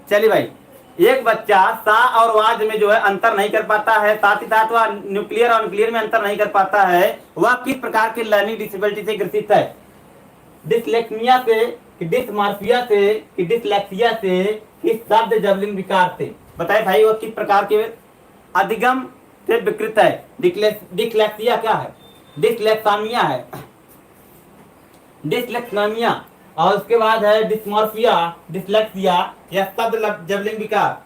चलिए भाई, एक बच्चा सा और वाद में जो है अंतर नहीं कर पाता है, साथ ही साथ वह न्यूक्लियर और अनक्लियर में अंतर नहीं कर पाता है, वह किस प्रकार की लर्निंग डिसेबिलिटी से ग्रसित है? डिसलेक्सिया से कि डिस्मॉर्फिया से, कि डिसलेक्सिया से, किस शब्द जबलिंग विकार से। बताए भाई वो किस प्रकार के अधिगम से विकृत है। डिसलेक्सिया क्या है? डिसलेक्सामिया है, डिसलेक्सामिया। और उसके बाद है डिस्मॉर्फिया, डिसलेक्सिया या शब्द जबलिंग विकार।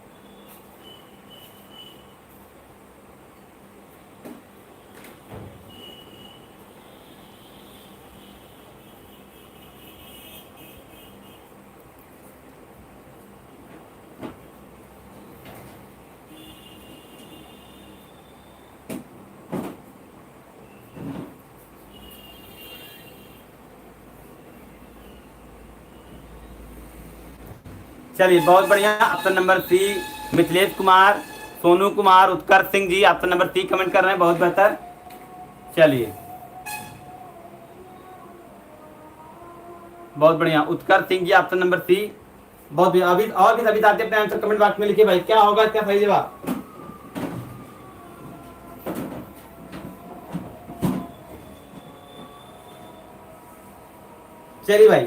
चलिए बहुत बढ़िया। Option number C Mithilesh Kumar, Sonu Kumar, Utkarsh Singh ji option number C comment कर रहे हैं, बहुत बेहतर। चलिए बहुत बढ़िया, Utkarsh Singh ji option number C, बहुत बढ़िया। अभी और भी सभी साथी अपने आंसर कमेंट बॉक्स में लिखिए भाई, क्या होगा इसका सही जवाब। चलिए भाई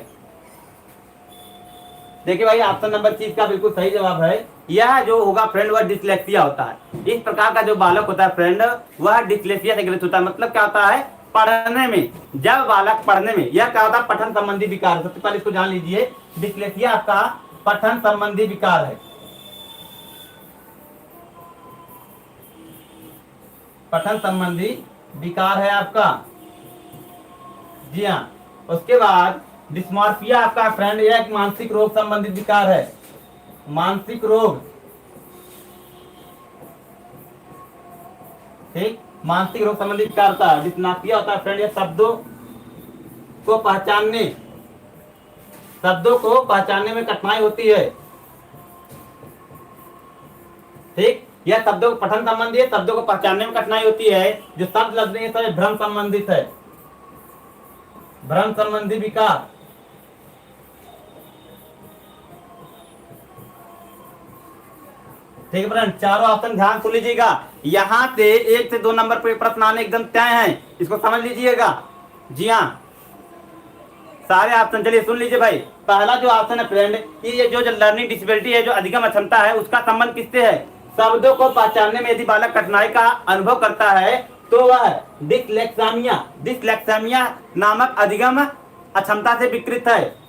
देखिए भाई, ऑप्शन नंबर सी का बिल्कुल सही जवाब है। यह जो होगा फ्रेंड वह डिसलेक्सिया होता है। इस प्रकार का जो बालक होता है फ्रेंड वह डिसलेक्सिया से ग्रसित होता है। मतलब क्या होता है, पढ़ने में, जब बालक पढ़ने में, यह क्या होता है, पठन संबंधी विकार। सबसे पहले इसको जान लीजिए, डिसलेक्सिया आपका पठन संबंधी विकार है। पठन संबंधी विकार है आपका, जी हाँ। उसके बाद डिस्मॉर्फिया आपका फ्रेंड यह एक मानसिक रोग संबंधित विकार है, मानसिक रोग, ठीक, मानसिक रोग संबंधित विकार होता है। डिस्मॉर्फिया होता है फ्रेंड यह शब्दों को पहचानने में कठिनाई होती है, ठीक। यह शब्दों को पठन संबंधी है, शब्दों को पहचानने में कठिनाई होती है। जो शब्द लफ्ज है सब भ्रम संबंधित है, भ्रम संबंधी विकार। ठीक है फ्रेंड, चारों ऑप्शन ध्यान सुन लीजिएगा। यहाँ से 1 से 2 नंबर पे प्रश्न आने एकदम तय हैं, इसको समझ लीजिएगा। जी हाँ, सारे ऑप्शन चलिए सुन लीजिए भाई। पहला जो ऑप्शन है फ्रेंड, ये जो लर्निंग डिसेबिलिटी है, जो अधिगम अक्षमता है, उसका संबंध किससे है? शब्दों को पहचानने में यदि बालक कठिनाई का अनुभव करता है तो वह डिसलेक्सामिया नामक अधिगम अक्षमता से विकृत है।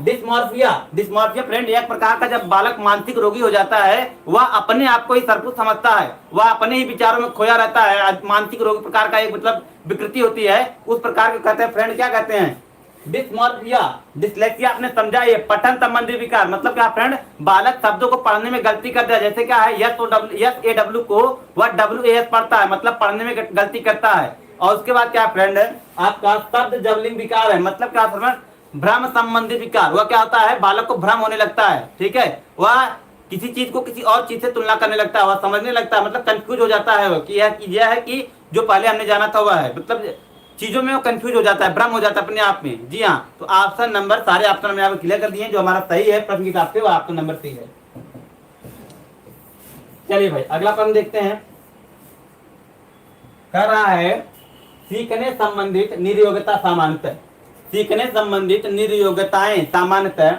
डिस्मॉर्फिया फ्रेंड एक प्रकार का जब बालक मानसिक रोगी हो जाता है, वह अपने आप को ही सर्वोच्च समझता है, वह अपने ही विचारों में खोया रहता है। मानसिक रोग प्रकार का एक मतलब विकृति होती है, उस प्रकार के कहते हैं फ्रेंड, क्या कहते हैं? डिस्मॉर्फिया। डिसलेक्सिया आपने समझा, ये पठन संबंधी विकार। मतलब क्या फ्रेंड, बालक शब्दों को पढ़ने में गलती करता है। जैसे क्या है, SAW को वह WAS पढ़ता है, मतलब पढ़ने में गलती करता है। और उसके बाद क्या फ्रेंड, आपका शब्द जबलिंग विकार है। मतलब क्या फ्रेंड, भ्रम संबंधी विकार। वह क्या होता है, बालक को भ्रम होने लगता है, ठीक है। वह किसी चीज को किसी और चीज से तुलना करने लगता है, वह समझने लगता है, मतलब कंफ्यूज हो जाता है कि यह है कि जो पहले हमने जाना था वह है। मतलब चीजों में वो कंफ्यूज हो जाता है, भ्रम हो जाता है अपने आप में। जी हाँ, तो ऑप्शन नंबर, सारे ऑप्शन हमने यहाँ क्लियर कर दिए। जो हमारा सही है प्रश्न के हिसाब से, वो ऑप्शन नंबर सी है। चलिए भाई अगला प्रश्न देखते हैं। कह रहा है सीखने संबंधित निरयोग्यता सामान्यतः, सीखने संबंधित निरयोग्यताएं सामान्यतः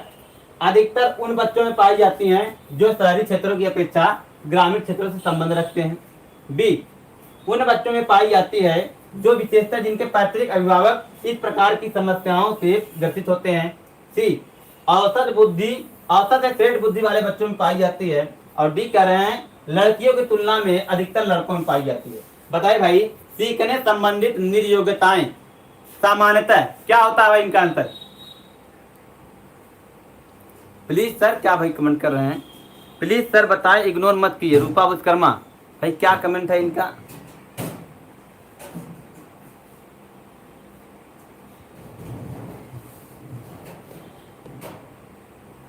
अधिकतर उन बच्चों में पाई जाती हैं जो शहरी क्षेत्रों की अपेक्षा ग्रामीण क्षेत्रों से संबंध रखते हैं। बी, उन बच्चों में पाई जाती है जो विशेषतः जिनके पैतृक अभिभावक इस प्रकार की समस्याओं से ग्रसित होते हैं। सी, औसत या श्रेष्ठ बुद्धि वाले बच्चों में पाई जाती है। और डी कह रहे हैं लड़कियों की तुलना में अधिकतर लड़कों में पाई जाती है। बताइए भाई, सीखने संबंधित निरयोग्यताएं सामान्यतः क्या होता है भाई, इनका आंसर प्लीज सर। क्या भाई कमेंट कर रहे हैं, प्लीज सर बताएं, इग्नोर मत कीजिए। रूपा विश्वकर्मा भाई क्या कमेंट है इनका?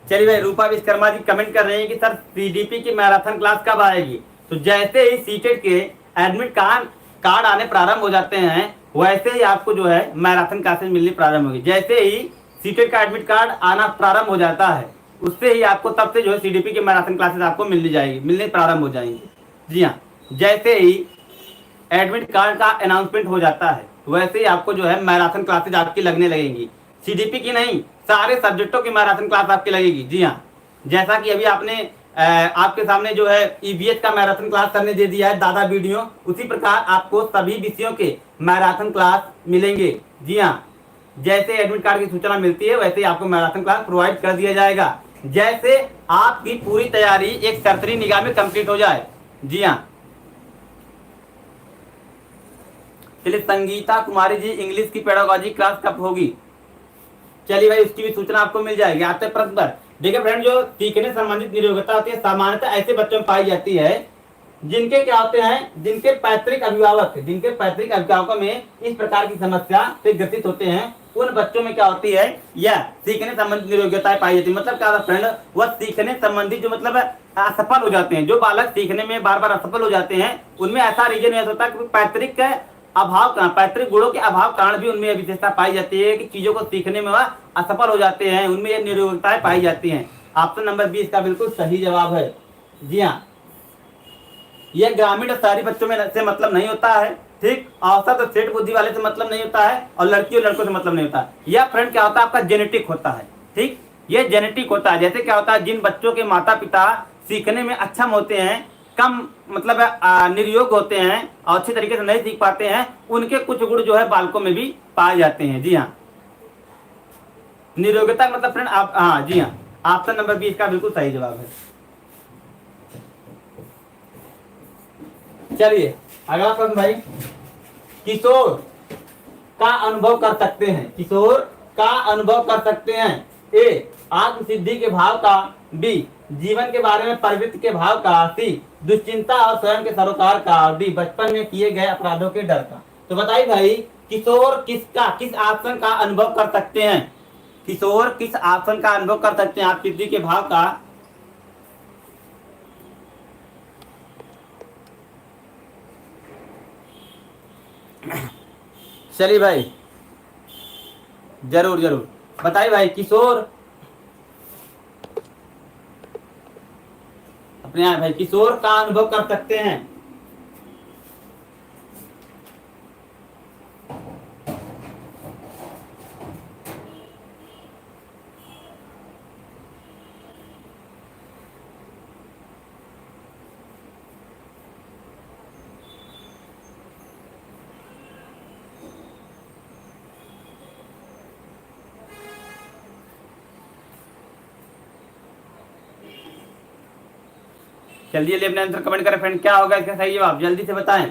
चलिए भाई, रूपा विश्वकर्मा जी कमेंट कर रहे हैं कि सर CDP की मैराथन क्लास कब आएगी? तो जैसे ही सीटेट के एडमिट कार्ड आने प्रारंभ हो जाते हैं, वैसे ही आपको जो है मैराथन क्लासेस मिलनी प्रारंभ होगी। जैसे ही सीटेट का एडमिट कार्ड आना प्रारंभ हो जाता है, उससे ही आपको तब से जो है CDP की मैराथन क्लासेस आपको मिलने प्रारंभ हो जाएंगी। जी हाँ, जैसे ही एडमिट कार्ड का अनाउंसमेंट हो जाता है, वैसे ही आपको जो है मैराथन क्लासेज आपकी लगने लगेंगी। CDP की नहीं, सारे सब्जेक्टों की मैराथन क्लास आपकी लगेगी। जी हाँ, जैसा कि अभी आपने आपके सामने जो है ईवीएस का मैराथन क्लास करने दे दिया है दादा वीडियो, उसी प्रकार आपको सभी विषयों के मैराथन क्लास मिलेंगे। जी हाँ, जैसे एडमिट कार्ड की सूचना मिलती है वैसे ही आपको मैराथन क्लास प्रोवाइड कर दिया जाएगा, जैसे आपकी पूरी तैयारी एक सरसरी निगाह में कंप्लीट हो जाए। जी हाँ, चलिए संगीता कुमारी जी इंग्लिश की पेडागोजी क्लास कब होगी? चलिए भाई, उसकी भी सूचना आपको मिल जाएगी। आते प्रश्न पर देखिए फ्रेंड, जो सीखने संबंधित निरोगता होती है सामान्यतः ऐसे बच्चों में पाई जाती है जिनके क्या होते हैं, जिनके पैतृक अभिभावकों में इस प्रकार की समस्या से ग्रसित होते हैं, उन बच्चों में क्या होती है, यह सीखने संबंधित निरोगताएं पाई जाती है। मतलब क्या फ्रेंड, वह सीखने संबंधित जो मतलब असफल हो जाते हैं, जो बालक सीखने में बार बार असफल हो जाते हैं, उनमें ऐसा रीजन यह होता है कि पैतृक गुणों के अभाव कारण भी उनमें विशेषता पाई जाती है कि चीजों को सीखने में वह असफल हो जाते हैं, उनमें ये निरोगताएं पाई जाती हैं। ऑप्शन नंबर 20 का बिल्कुल सही जवाब है। जी हाँ, यह ग्रामीण और शहरी बच्चों में से मतलब नहीं होता है, ठीक, औसत और सेठ बुद्धि वाले से मतलब नहीं होता है, और लड़की और लड़कों से मतलब नहीं होता है। यह फ्रेंड क्या होता है, आपका जेनेटिक होता है। ठीक, यह जेनेटिक होता है। जैसे क्या होता है, जिन बच्चों के माता पिता सीखने में अक्षम होते हैं, कम मतलब निर्योग होते हैं और अच्छे तरीके से नहीं सीख पाते हैं, उनके कुछ गुण जो है बालकों में भी पाए जाते हैं। जी हाँ, निरोगता मतलब फ्रेंड आप, हाँ जी हाँ, ऑप्शन नंबर 20 का बिल्कुल सही जवाब है। चलिए अगला प्रश्न भाई, किशोर का अनुभव कर सकते हैं, किशोर का अनुभव कर सकते हैं। ए, आत्म सिद्धि के भाव का। बी, जीवन के बारे में प्रवृत्ति के भाव का। सी, दुश्चिंता और स्वयं के सरोकार का। और डी, बचपन में किए गए अपराधों के डर का। तो बताइए भाई, किशोर किस ऑप्शन का अनुभव कर सकते हैं? किशोर किस ऑप्शन का अनुभव कर सकते हैं? आत्म सिद्धि के भाव का, चलिए भाई जरूर जरूर बताइए भाई, किशोर अपने यहाँ भाई किशोर का अनुभव कर सकते हैं। जल्दी जल्दी अपने आंसर कमेंट करें फ्रेंड, क्या होगा इसका सही जवाब, जल्दी से बताएं।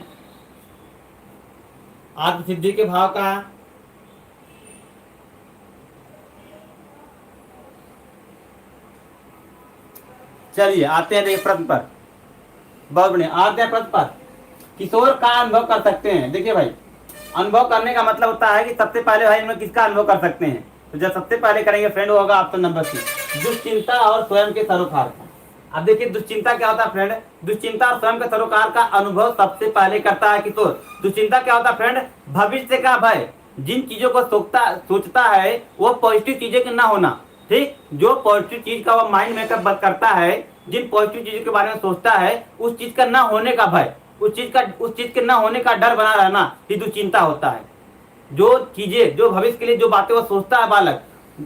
आत्म सिद्धि के भाव का, चलिए आते हैं देखिए प्रश्न पर, बहुत बढ़िया, आते हैं प्रश्न पर। किशोर का अनुभव कर सकते हैं। देखिए भाई, अनुभव करने का मतलब होता है कि सबसे पहले भाई इनमें किसका अनुभव कर सकते हैं, तो जब सबसे पहले करेंगे फ्रेंड वो होगा ऑप्शन नंबर सी, दुश्चिंता और स्वयं के सरोकार का। अब देखिए दुश्चिंता क्या होता है फ्रेंड, दुश्चिंता और स्वयं के सरोकार का अनुभव सबसे पहले करता है किशोर। दुश्चिंता क्या होता है फ्रेंड, भविष्य का भय, जिन चीजों को सोचता है वो पॉजिटिव चीजें ना होना, ठीक, जो पॉजिटिव चीज का वो माइंड मेकअप करता है, जिन पॉजिटिव चीजों के बारे में सोचता है उस चीज का ना होने का भय, उस चीज के ना होने का डर बना रहना, ये दुश्चिंता होता है। जो चीजें, जो भविष्य के लिए जो बातें वो सोचता है बालक,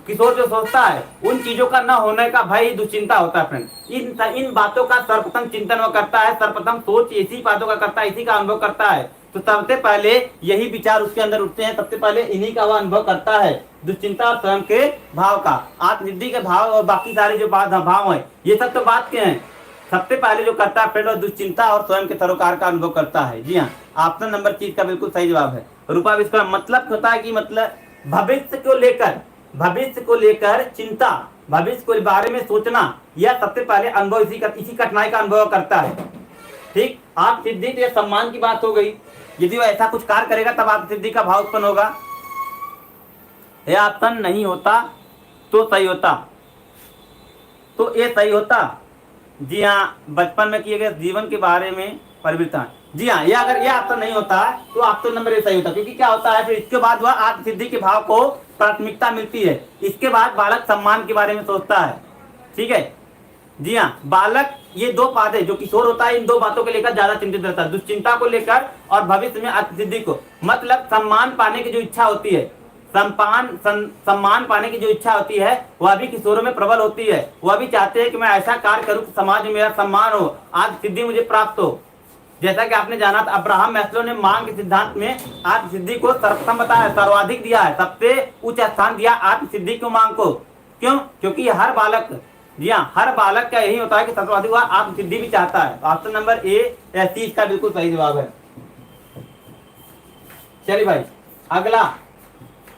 किशोर जो सोचता है, उन चीजों का न होने का भय दुश्चिंता होता है फ्रेंड। इन बातों का सर्वप्रथम चिंतन वो करता है, सर्वप्रथम सोच इसी बातों का करता है, इसी का अनुभव करता है। तो सबसे पहले यही विचार उसके अंदर उठते हैं, सबसे पहले इन्हीं का वह अनुभव करता है, दुश्चिंता और स्वयं के भाव का। आत्मसिद्धि के भाव और बाकी सारे जो भाव है ये सब तो बात के हैं, सबसे पहले जो करता है फ्रेंड वो दुश्चिंता और स्वयं के सरोकार का अनुभव करता है। जी हाँ, ऑप्शन नंबर 30 का बिल्कुल सही जवाब है। रूपा इसका मतलब होता है कि मतलब भविष्य को लेकर चिंता, भविष्य के बारे में सोचना, यह सबसे पहले अनुभव इसी कठिनाई का अनुभव करता है। ठीक, आप सिद्धि तो यह सम्मान की बात हो गई, यदि वो ऐसा कुछ कार्य करेगा तब आप सिद्धि का भाव उत्पन्न होगा। यह ऑप्शन नहीं होता तो सही होता, तो ये सही होता। जी हाँ, बचपन में किए गए जीवन के बारे में परिवर्तन। जी हाँ, ये अगर ये ऑप्शन नहीं होता तो ऑप्शन नंबर ए सही होता, क्योंकि क्या होता है फिर इसके बाद वह आत्म सिद्धि के भाव को प्राथमिकता मिलती है, इसके बाद बालक सम्मान के बारे में सोचता है। ठीक है, जी हाँ, बालक ये दो बातें जो किशोर होता है इन दो बातों को लेकर ज्यादा चिंतित रहता है, दुश्चिंता को लेकर और भविष्य में आत्म सिद्धि को, मतलब सम्मान पाने की जो इच्छा होती है, सम्मान पाने की जो इच्छा होती है वह भी किशोरों में प्रबल होती है। वह भी चाहते हैं कि मैं ऐसा कार्य करूं कि समाज में मेरा सम्मान हो, आज सिद्धि मुझे प्राप्त हो। जैसा कि आपने जाना था, अब्राहम मैस्लो ने मांग के सिद्धांत में आत्म सिद्धि को सर्वप्रथम बताया, सर्वाधिक दिया है, सबसे उच्च स्थान दिया आत्म सिद्धि को, मांग को। क्यों? क्योंकि हर बालक, जी हाँ, हर बालक का यही होता है कि सर्वाधिक वह आत्म सिद्धि भी चाहता है। ऑप्शन नंबर ए या सी इसका बिल्कुल सही जवाब है। चलिए भाई, अगला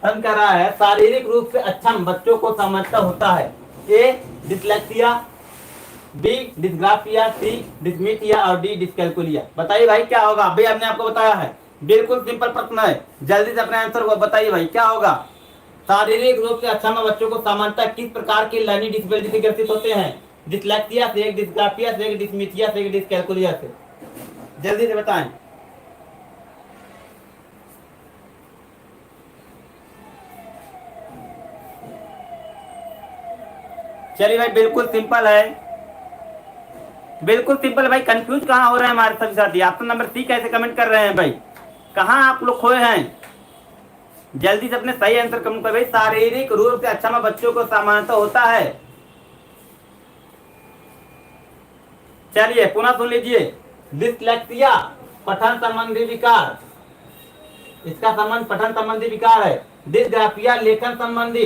प्रश्न कर रहा है, शारीरिक रूप से अक्षम बच्चों को सामान्यतः होता है ए डिसलेक्सिया, बी डिस्ग्राफिया, सी डिसमीथिया और डी डिस्कैल्कुलिया। बताइए भाई क्या होगा? भाई हमने आपको बताया है, बिल्कुल सिंपल प्रश्न है, जल्दी से अपने आंसर को बताइए भाई क्या होगा। शारीरिक रूप से अक्षम बच्चों को सामान्यतः किस प्रकार की लर्निंग डिसेबिलिटी से ग्रसित होते हैं? डिसलेक्सिया से, डिस्ग्राफिया से, डिसमीथिया से, डिस्कैल्कुलिया से? जल्दी से बताएं। चलिए भाई, बिल्कुल सिंपल है, बिल्कुल सिंपल है भाई। कंफ्यूज कहाँ हो रहे हैं हमारे सभी साथी? ऑप्शन नंबर सी कैसे कमेंट कर रहे हैं भाई? कहाँ आप लोग खोए हैं? जल्दी से अपने सही आंसर कमेंट कर भाई। शारीरिक रूप से अक्षम बच्चों को सामान्यतः होता है, चलिए पुनः सुन लीजिए, डिसलेक्सिया पठन संबंधी विकार, इसका संबंध पठन संबंधी विकार है। डिसग्राफिया लेखन संबंधी,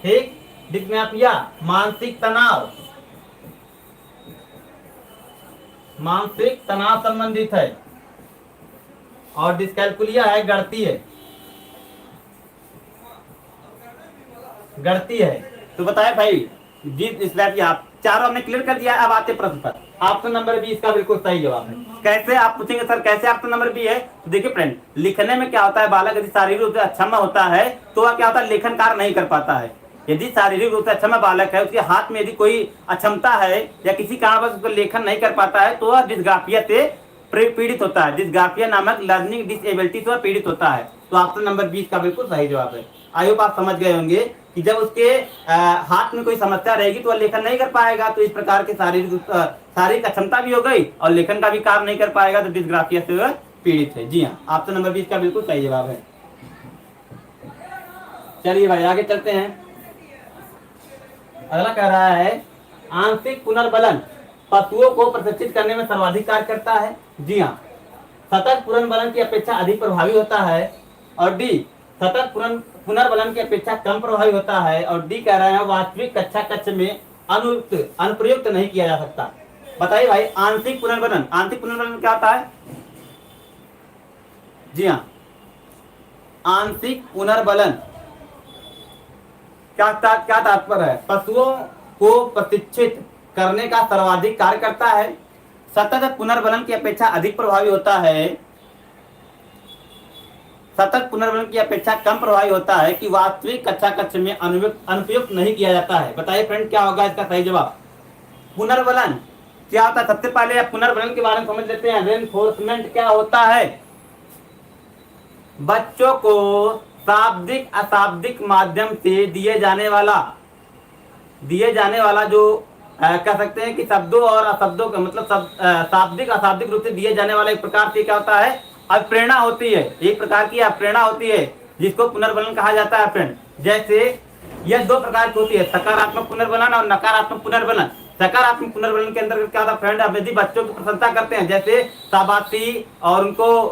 ठीक। डिसग्राफिया मानसिक तनाव, मानसिक तनाव संबंधित है। और डिस्कैल्कुलिया है गणती है, गणती है। तो बताए भाई, डिसग्राफिया चारों हमने क्लियर कर दिया। अब आते प्रश्न पर, ऑप्शन नंबर बी इसका बिल्कुल सही जवाब है। कैसे? आप पूछेंगे सर कैसे ऑप्शन नंबर बी है? तो देखिए फ्रेंड, लिखने में क्या होता है, बालक यदि शारीरिक रूप से अक्षम होता है तो वह क्या होता है, लेखन कार्य नहीं कर पाता है। यदि शारीरिक रूप से अक्षम बालक है, उसके हाथ में यदि कोई अक्षमता है या किसी कारणवश उसको लेखन नहीं कर पाता है तो वह डिस्ग्राफिया से पीड़ित होता है, डिस्ग्राफिया नामक लर्निंग डिसेबिलिटी से पीड़ित होता है। तो ऑप्शन नंबर 20 का बिल्कुल सही जवाब है। आई होप आप समझ गए होंगे कि जब उसके हाथ में कोई समस्या रहेगी तो वह लेखन नहीं कर पाएगा। तो इस प्रकार के शारीरिक अक्षमता भी हो गई और लेखन का भी कार्य नहीं कर पाएगा, तो डिस्ग्राफिया से वह पीड़ित है। जी हाँ, ऑप्शन नंबर 20 का बिल्कुल सही जवाब है। चलिए भाई आगे चलते हैं। अगला कह रहा है, आंशिक पुनर्बलन पशुओं को प्रशिक्षित करने में सर्वाधिक कार्य करता है। जी हाँ, सतत पुनर्बलन की अपेक्षा अधिक प्रभावी होता है। और डी सतत पुनर्बलन की अपेक्षा कम प्रभावी होता है। और डी कह रहे हैं, वास्तविक कक्षा कक्ष में अनुप्रयुक्त नहीं किया जा सकता। बताइए भाई, आंशिक पुनर्बलन, आंशिक पुनर्बलन क्या होता है? जी हाँ, आंशिक पुनर्बलन क्या तात्पर्य है? पशुओं को प्रशिक्षित करने का सर्वाधिक कार्य करता है, सतत पुनर्बलन की अपेक्षा अधिक प्रभावी होता है, सतत पुनर्बलन की अपेक्षा कम प्रभावी होता है, कि वास्तविक कक्षा कक्ष में अनुपयुक्त नहीं किया जाता है। बताइए फ्रेंड क्या होगा इसका सही जवाब? पुनर्बलन क्या होता है? सबसे पहले पुनर्बलन के बारे में समझ लेते हैं। रेनफोर्समेंट क्या होता है? बच्चों को शाब्दिक अशाब्दिक माध्यम से दिए जाने वाला जो कह सकते हैं कि शब्दों और अशब्दों का मतलब शाब्दिक अशाब्दिक रूप से दिए जाने वाला एक प्रकार से क्या होता है, अप्रेरणा होती है। एक प्रकार की अप्रेरणा होती है जिसको पुनर्बलन कहा जाता है फ्रेंड। जैसे यह दो प्रकार की होती है, सकारात्मक पुनर्बलन और नकारात्मक पुनर्बलन। सकारात्मक पुनर्बलन के अंदर क्या होता है फ्रेंड, अब यदि बच्चों की प्रशंसा करते हैं, जैसे शाबाशी और उनको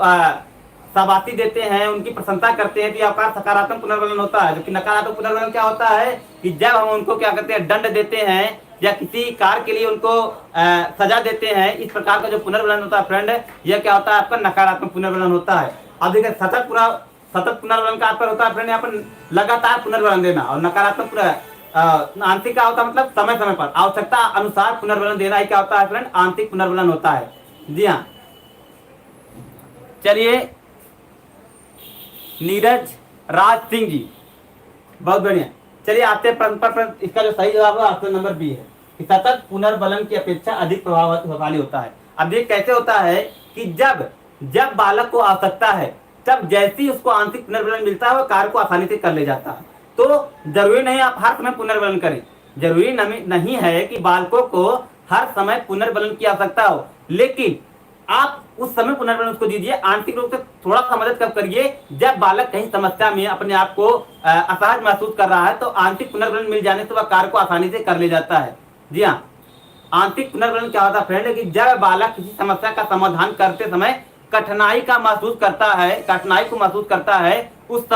शाबाशी देते हैं, उनकी प्रशंसा करते हैं, तो आपका सकारात्मक पुनर्बलन होता है। जबकि नकारात्मक पुनर्बलन क्या होता है कि जब हम उनको क्या करते हैं, दंड देते हैं या किसी कार्य के लिए उनको सजा देते हैं, इस प्रकार का जो पुनर्बलन होता है फ्रेंड, यह क्या होता है, आपका नकारात्मक पुनर्बलन होता है। अब देखिए सतत पुनर्बलन का अर्थ होता है फ्रेंड यहाँ पर लगातार पुनर्बलन देना, और नकारात्मक आंशिक क्या होता है, मतलब समय समय पर आवश्यकता अनुसार पुनर्बलन देना ही क्या होता है फ्रेंड, आंशिक पुनर्बलन होता है। जी हाँ, चलिए नीरज राज सिंह जी, बहुत बढ़िया। चलिए आते हैं प्रश्न पर। इसका जो सही जवाब है ऑप्शन नंबर बी है, कि सतत पुनर्बलन की अपेक्षा अधिक प्रभावशाली होता है। अब ये कैसे होता है कि जब बालक को आवश्यकता है, तब जैसे ही उसको आंशिक पुनर्बलन मिलता है, वो कार्य को आसानी से कर ले जाता है। तो जरूरी नहीं आप हर समय पुनर्बलन करें, जरूरी नहीं है कि बालकों को हर समय पुनर्बलन की आवश्यकता हो, लेकिन आप उस समय पुनर्बलन उसको दीजिए। आंतरिक रूप से थोड़ा सा मदद कब करिए, जब बालक कहीं समस्या में अपने आप को असहज महसूस कर रहा है, तो आंतरिक पुनर्बलन मिल जाने से वह कार्य को आसानी से कर ले जाता है। जी हाँ, आंतरिक पुनर्बलन क्या होता है फ्रेंड, कि जब बालक किसी समस्या का समाधान करते समय कठिनाई का महसूस करता है, कठिनाई को महसूस करता है, उस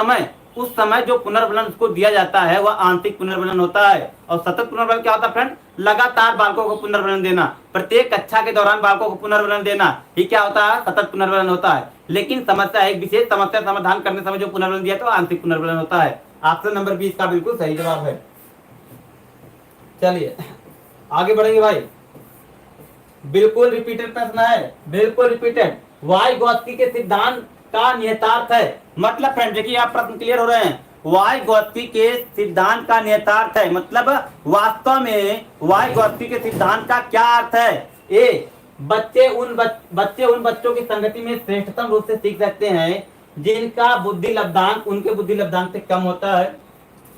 समय जो पुनर्बलन उसको दिया जाता है वह आंतरिक पुनर्बलन होता है। और सतत पुनर्बलन क्या होता है फ्रेंड, लगातार बालकों को पुनर्बलन देना, प्रत्येक कक्षा के दौरान बालकों को पुनर्बलन देना, ये क्या होता है, सतत पुनर्बलन होता है। लेकिन समस्या, एक विशेष समस्या समाधान करने समय जो पुनर्बलन दिया तो आंतरिक पुनर्बलन होता है। ऑप्शन नंबर 20 का बिल्कुल सही जवाब है। चलिए आगे बढ़ेंगे भाई। बिल्कुल रिपीटेड प्रश्न है, बिल्कुल रिपीटेड। वाइगोत्स्की के सिद्धांत का निहितार्थ है, मतलब फ्रेंड देखिए आप प्रश्न क्लियर हो रहे हैं। वाइगोत्स्की के सिद्धांत का निहितार्थ है, मतलब वास्तव में वाइगोत्स्की के सिद्धांत का क्या अर्थ है। ए, बच्चे उन बच्चों की संगति में श्रेष्ठतम रूप से सीख सकते हैं जिनका बुद्धि लब्धांक उनके बुद्धि लब्धांक से कम होता है।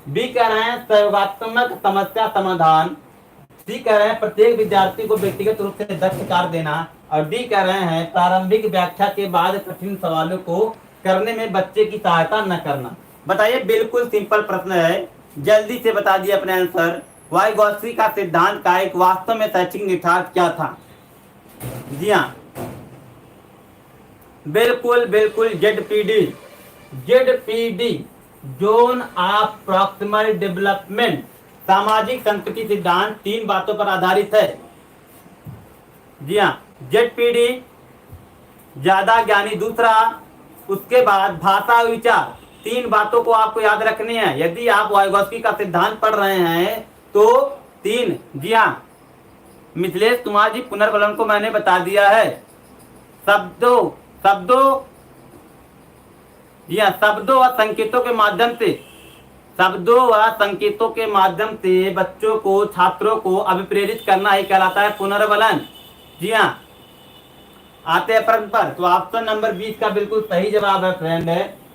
बी कह रहे हैं सहयोगात्मक समस्या समाधान। सी कह रहे हैं प्रत्येक विद्यार्थी को व्यक्तिगत रूप से दक्ष कार्य देना। और डी कह रहे हैं प्रारंभिक व्याख्या के बाद कठिन सवालों को करने में बच्चे की सहायता न करना। बताइए, बिल्कुल सिंपल प्रश्न है, जल्दी से बता दिए अपने आंसर। वाइगोत्स्की का सिद्धांत का एक वास्तव में शैक्षिक निहितार्थ क्या था। जी हाँ, बिल्कुल बिल्कुल ZPD zone of proximal development, सामाजिक संस्कृति सिद्धांत 3 बातों पर आधारित है। जी हाँ, जेडपीडी ज्यादा ज्ञानी दूसरा, उसके बाद भाषा विचार, 3 बातों को आपको याद रखनी है। यदि आप वाइगोत्स्की का सिद्धांत पढ़ रहे हैं तो 3, जी हाँ मिथिलेश कुमार जी, पुनर्बलन को मैंने बता दिया है। शब्दों जी हाँ, शब्दों व संकेतों के माध्यम से बच्चों को, छात्रों को अभिप्रेरित करना ही कहलाता है पुनर्बलन। जी हाँ, आते हैं प्रश्न पर। तो ऑप्शन नंबर 20 का बिल्कुल सही जवाब है फ्रेंड।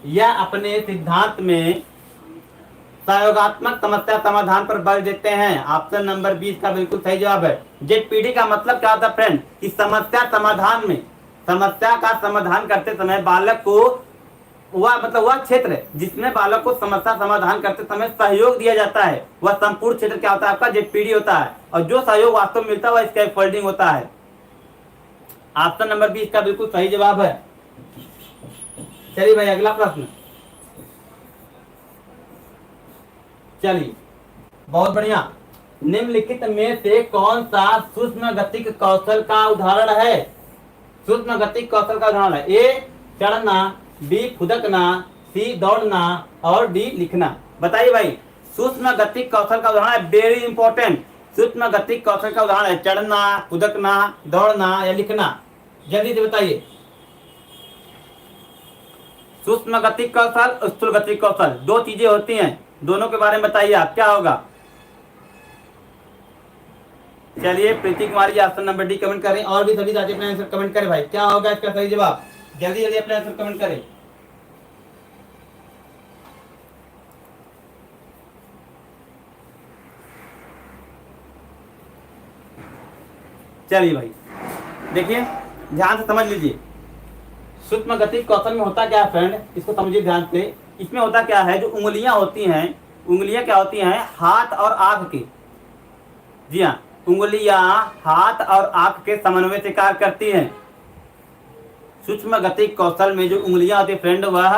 यह अपने सिद्धांत में सहयोगात्मक समस्या समाधान पर बल देते हैं। ऑप्शन नंबर 20 का बिल्कुल सही जवाब है। जेडपीडी का मतलब क्या होता है फ्रेंड, कि समस्या का समाधान करते समय बालक को वह क्षेत्र जिसमें बालक को समस्या समाधान करते समय सहयोग दिया जाता है, वह संपूर्ण क्षेत्र क्या होता है, आपका जेडपीडी होता है। और जो सहयोग वास्तव में मिलता है वह स्कैफोल्डिंग होता है। ऑप्शन नंबर 20 का बिल्कुल सही जवाब है। चलिए भाई अगला प्रश्न। चलिए बहुत बढ़िया। निम्नलिखित में से कौन सा सूक्ष्म गतिक कौशल का उदाहरण है। सूक्ष्म गतिक कौशल का उदाहरण है। ए चढ़ना, बी फुदकना, सी दौड़ना और डी लिखना। बताइए भाई, सूक्ष्म गतिक कौशल का उदाहरण है, वेरी इंपॉर्टेंट। सूक्ष्म गतिक कौशल का उदाहरण है चढ़ना, फुदकना, दौड़ना या लिखना। जल्दी से बताइए। सूक्ष्म गतिक कौशल, स्थूल गतिक कौशल, 2 चीजें होती हैं, दोनों के बारे में बताइए आप, क्या होगा। चलिए प्रीति कुमारी ऑप्शन नंबर डी कमेंट करें, और भी सभी साथी अपने आंसर कमेंट करें भाई, क्या होगा इसका सही जवाब। जल्दी जल्दी अपने आंसर कमेंट करें। चलिए भाई देखिए, ध्यान से समझ लीजिए। सूक्ष्म गतिक कौशल में होता क्या है फ्रेंड, इसको समझिए ध्यान से। इसमें होता क्या है, जो उंगलियां होती हैं, उंगलियां क्या होती हैं, हाथ और आंख की। जी हाँ, उंगलियां हाथ और आंख के समन्वय से कार्य करती हैं। सूक्ष्म गतिक कौशल में जो उंगलियां होती है फ्रेंड, वह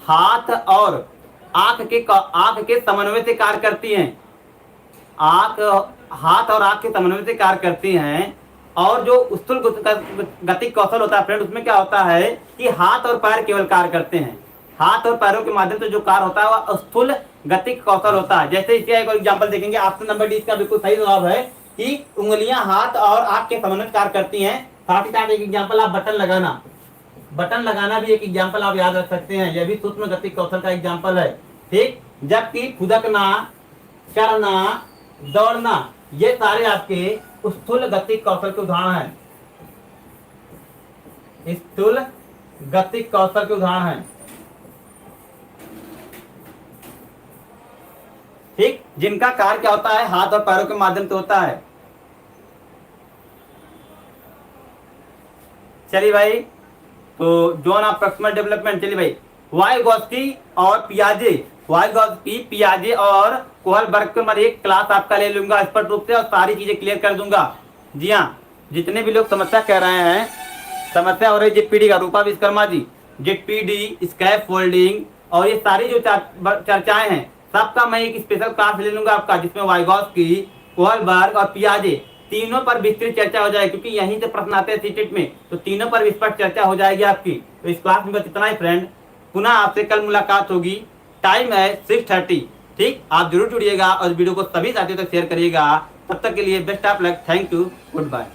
हाथ और आंख के समन्वय से कार्य करती हैं। हाथ और आंख के समन्वय से कार्य करती हैं। और जो स्थूल गतिक कौशल होता है फ्रेंड, उसमें क्या होता है कि हाथ और पैर केवल कार्य करते हैं। हाथ और पैरों के माध्यम से जो कार्य होता है वह स्थूल गतिक कौशल होता है। जैसे इसका एक एग्जांपल देखेंगे। ऑप्शन नंबर डी इसका बिल्कुल सही जवाब है कि उंगलियां हाथ और आंख के समन्वय कार्य करती हैं। साथ ही साथ एक एग्जाम्पल आप बटन लगाना भी एक एग्जाम्पल आप याद रख सकते हैं, यह भी सूक्ष्म गतिक कौशल का एग्जाम्पल है। ठीक, जबकि फुदकना, चढ़ना, दौड़ना ये सारे आपके स्थूल गतिक कौशल के उदाहरण हैं। स्थूल गतिक कौशल के उदाहरण हैं। ठीक, जिनका कार्य क्या होता है, हाथ और पैरों के माध्यम से होता है। चलिए भाई, तो जोन ऑफ प्रॉक्सिमल डेवलपमेंट, चलिए भाई, वाइगॉस्की और पियाजे, वाइगॉस्की, पियाजे और कोहलबर्ग के मैं एक क्लास आपका ले लूंगा स्पष्ट रूप से और सारी चीजें क्लियर कर दूंगा। जी हाँ, जितने भी लोग समस्या कह रहे हैं, समस्या हो रही जेपीडी का, रूपा विश्वकर्मा जी, जेपीडी, स्कैप फोल्डिंग और ये सारी जो चर्चाएं हैं, सबका मैं एक स्पेशल क्लास ले लूंगा आपका, जिसमें वाइगॉस्की, कोहलबर्ग और पियाजे तीनों पर विस्तृत चर्चा हो जाएगी, क्योंकि यहीं से प्रश्न आते हैं सीटेट में, तो तीनों पर विस्पष्ट चर्चा हो जाएगी आपकी। तो इस क्लास में बस इतना ही फ्रेंड, पुनः आपसे कल मुलाकात होगी, टाइम है 6:30। ठीक, आप जरूर जुड़िएगा और वीडियो को सभी साथियों तक शेयर करिएगा। तब तक के लिए best of luck, thank you, good bye.